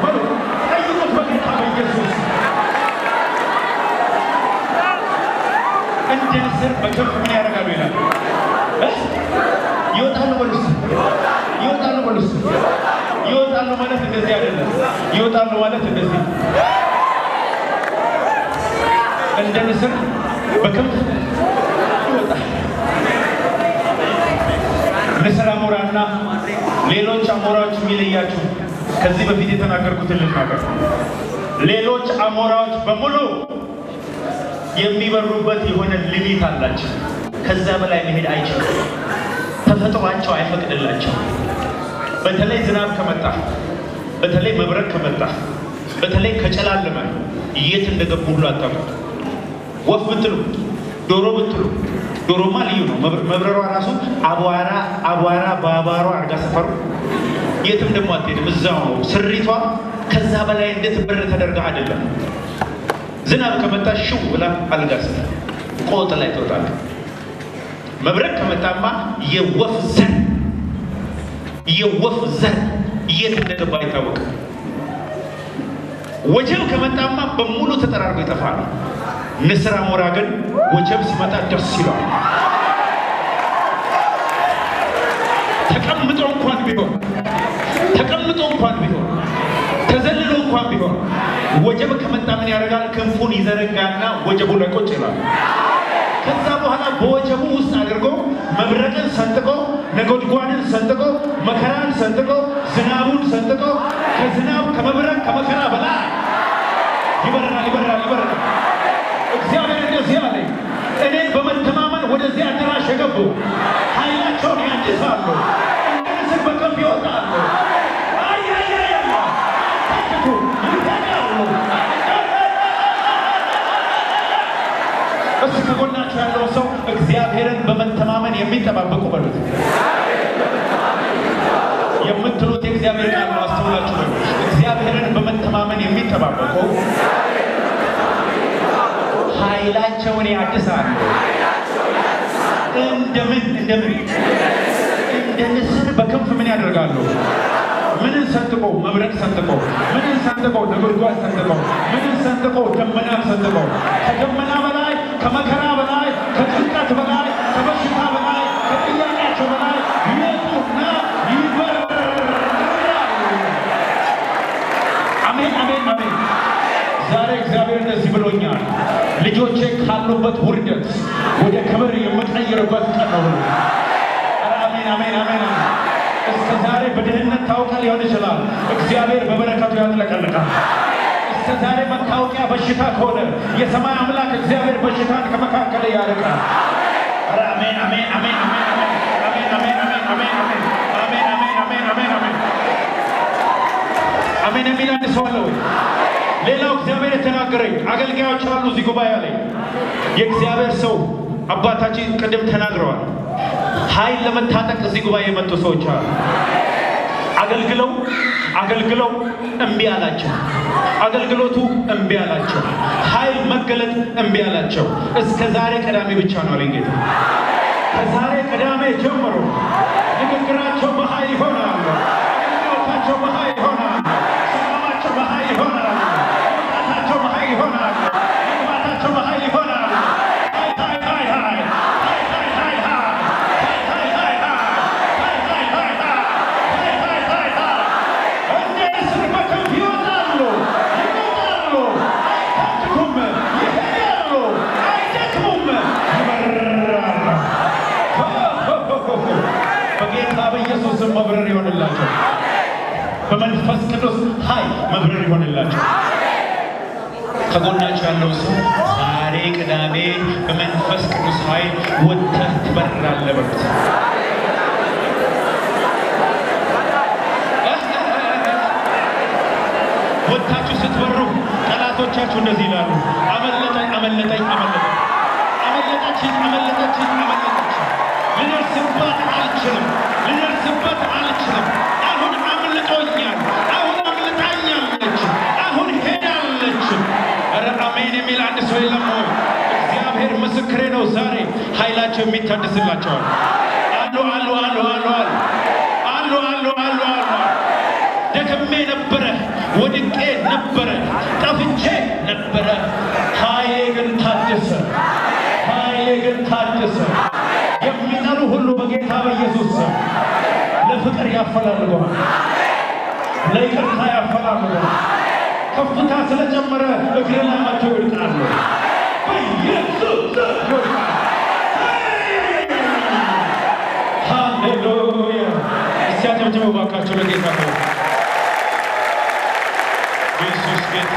ጠይቁት በጌታ በኢየሱስ። እንደ ንስር በክንፍ ምን ያደርጋሉ ይላል? ይወጣሉ በሉት። ይወጣሉ በሉት። ይወጣሉ ማለት እንደዚህ አይደለም። ይወጣሉ ማለት እንደዚህ እንደ ንስር በክንፍ ይወጣል። ንስር አሞራና ሌሎች አሞራዎች የሚለያቸው ከዚህ በፊት የተናገርኩትን ልናገር። ሌሎች አሞራዎች በሙሉ የሚበሩበት የሆነ ሊሚት አላቸው። ከዛ በላይ መሄድ አይችሉም። ተፈጥሯቸው አይፈቅድላቸው። በተለይ ዝናብ ከመጣ፣ በተለይ መብረቅ ከመጣ፣ በተለይ ከጨላለመ የት እንደገቡ ሁሉ አታውቁም። ወፍ ብትሉ፣ ዶሮ ብትሉ፣ ዶሮማ ልዩ ነው። መብረሯ ራሱ አቧራ በአቧራ አርጋ ሰፈሩ የትም ደግሞ አትሄድም። እዛው ነው ስሪቷ። ከዛ በላይ እንድትበር ተደርጋ አይደለም። ዝናብ ከመጣ ሽው ብላ አልጋ ስር ቆጥ ላይ ትወጣለች። መብረቅ ከመጣማ የወፍ ዘር የት እንደገባ አይታወቅም። ወጀብ ከመጣማ በሙሉ ተጠራርጎ ይጠፋል። ንስር አሞራ ግን ወጀብ ሲመጣ ደስ ይለዋል። ተቀምጦ እንኳን ቢሆን ተዘልሎ እንኳን ቢሆን ወጀብ ከመጣ ምን ያደርጋል? ክንፉን ይዘረጋና ወጀቡ ላይ ቁጭ ይላል። ከዛ በኋላ በወጀቡ ውስጥ አድርጎ መብረቅን ሰንጥቆ፣ ነጎድጓድን ሰንጥቆ፣ መከራን ሰንጥቆ፣ ዝናቡን ሰንጥቆ፣ ከዝናብ ከመብረቅ ከመከራ በላይ ይበራል። እግዚአብሔር እንደዚህ አለ። እኔን በመተማመን ወደዚህ አዳራሽ የገቡ ኃይላቸውን ያድሳሉ፣ እንደ ንስር በክንፍ ይወጣሉ። እሱ ከጎናችሁ ያለው ሰው እግዚአብሔርን በመተማመን የሚጠባበቁ በሉት። የምትሉት የእግዚአብሔር ቃል ነው። አስተውላችሁ በሉ። እግዚአብሔርን በመተማመን የሚጠባበቁ ኃይላቸውን ያድሳሉ። እንደምን እንደ ንስር በክንፍ ምን ያደርጋሉ? ምንን ሰንጥቆ? መብረቅ ሰንጥቆ። ምንን ሰንጥቆ? ነጎድጓድ ሰንጥቆ። ምንን ሰንጥቆ? ደመና ሰንጥቆ። ከደመና በላይ፣ ከመከራ በላይ፣ ከጭንቀት በላይ፣ ከበሽታ በላይ፣ ከጥያቄያቸው በላይ ይወጡና ይበራሉ። አሜን። ዛሬ እግዚአብሔር እንደዚህ ብሎኛል። ልጆቼ ካሉበት ውርደት ወደ ክብር የምቀይርበት ቀን ነው። አሜን። እስከ ዛሬ በድህነት ታውቃ ሊሆን ይችላል። እግዚአብሔር በበረከቱ ያጥለቀልቃል። እስከ ዛሬ መታወቂያ በሽታ ከሆነ የሰማይ አምላክ እግዚአብሔር በሽታን ከመካከል ያርቃል። አሜን። አሜን የሚል አንድ ሰው አለ ወይ? ሌላው እግዚአብሔር የተናገረኝ አገልጋዮች አሉ እዚህ ጉባኤ ላይ። የእግዚአብሔር ሰው አባታችን ቀደም ተናግረዋል። ኃይል ለመታጠቅ እዚህ ጉባኤ የመጡ ሰዎች አሉ። አገልግለው እምቢ አላቸው። አገልግሎቱ እምቢ አላቸው። ኃይል መገለጥ እምቢ አላቸው። እስከ ዛሬ ቅዳሜ ብቻ ነው አለኝ ጌታ። ከዛሬ ቅዳሜ ጀምሮ ንግግራቸው በኃይል ይሆናል። አገልግሎታቸው በኃይል ይሆናል። ሰላማቸው በኃይል ይሆናል። መውጣታቸው በኃይል ይሆናል። መግባታቸው በኃይል ይሆናል። መብረር ይሆንላቸው። በመንፈስ ቅዱስ ኃይል መብረር ይሆንላቸው። ከጎናቸው ያለው ሰው ዛሬ ቅዳሜ በመንፈስ ቅዱስ ኃይል ወጥተህ ትበራለህ በሉት። ወጥታችሁ ስትበሩ ጠላቶቻችሁ እንደዚህ ይላሉ፣ አመለጠኝ አመለጠኝ አመለጠኝ፣ አመለጠችኝ አመለጠችኝ አመለጠችኝ፣ ልደርስባት አልችልም፣ ልደርስበት አልችልም። አሁን አምልጦኛል፣ አሁን አምልጣኛለች፣ አሁን ሄዳለች። ኧረ አሜን የሚል አንድ ሰው የለም ወይ? እግዚአብሔር ምስክሬ ነው። ዛሬ ኃይላቸው የሚታደስላቸዋል። አሉ አሉ አሉ አሉ አሉ አሉ አሉ አሉ። ደክሜ ነበረ፣ ወድቄ ነበረ፣ ጠፍቼ ነበረ። ኃይሌ ግን ታደሰ፣ ኃይሌ ግን ታደሰ። የሚጠሉ ሁሉ በጌታ በኢየሱስ ስም ለፍቅር ያፈላልገዋል፣ ለይቅርታ ያፈላልገዋል። ከፍታ ስለጨመረ እግር ላይ መጥተው ይወድቃሉ። በኢየሱስ ስም ይወድቃል። ሃሌሉያ! እስቲ አጨብጭቡ እባካችሁ ለጌታ። ኢየሱስ ጌታ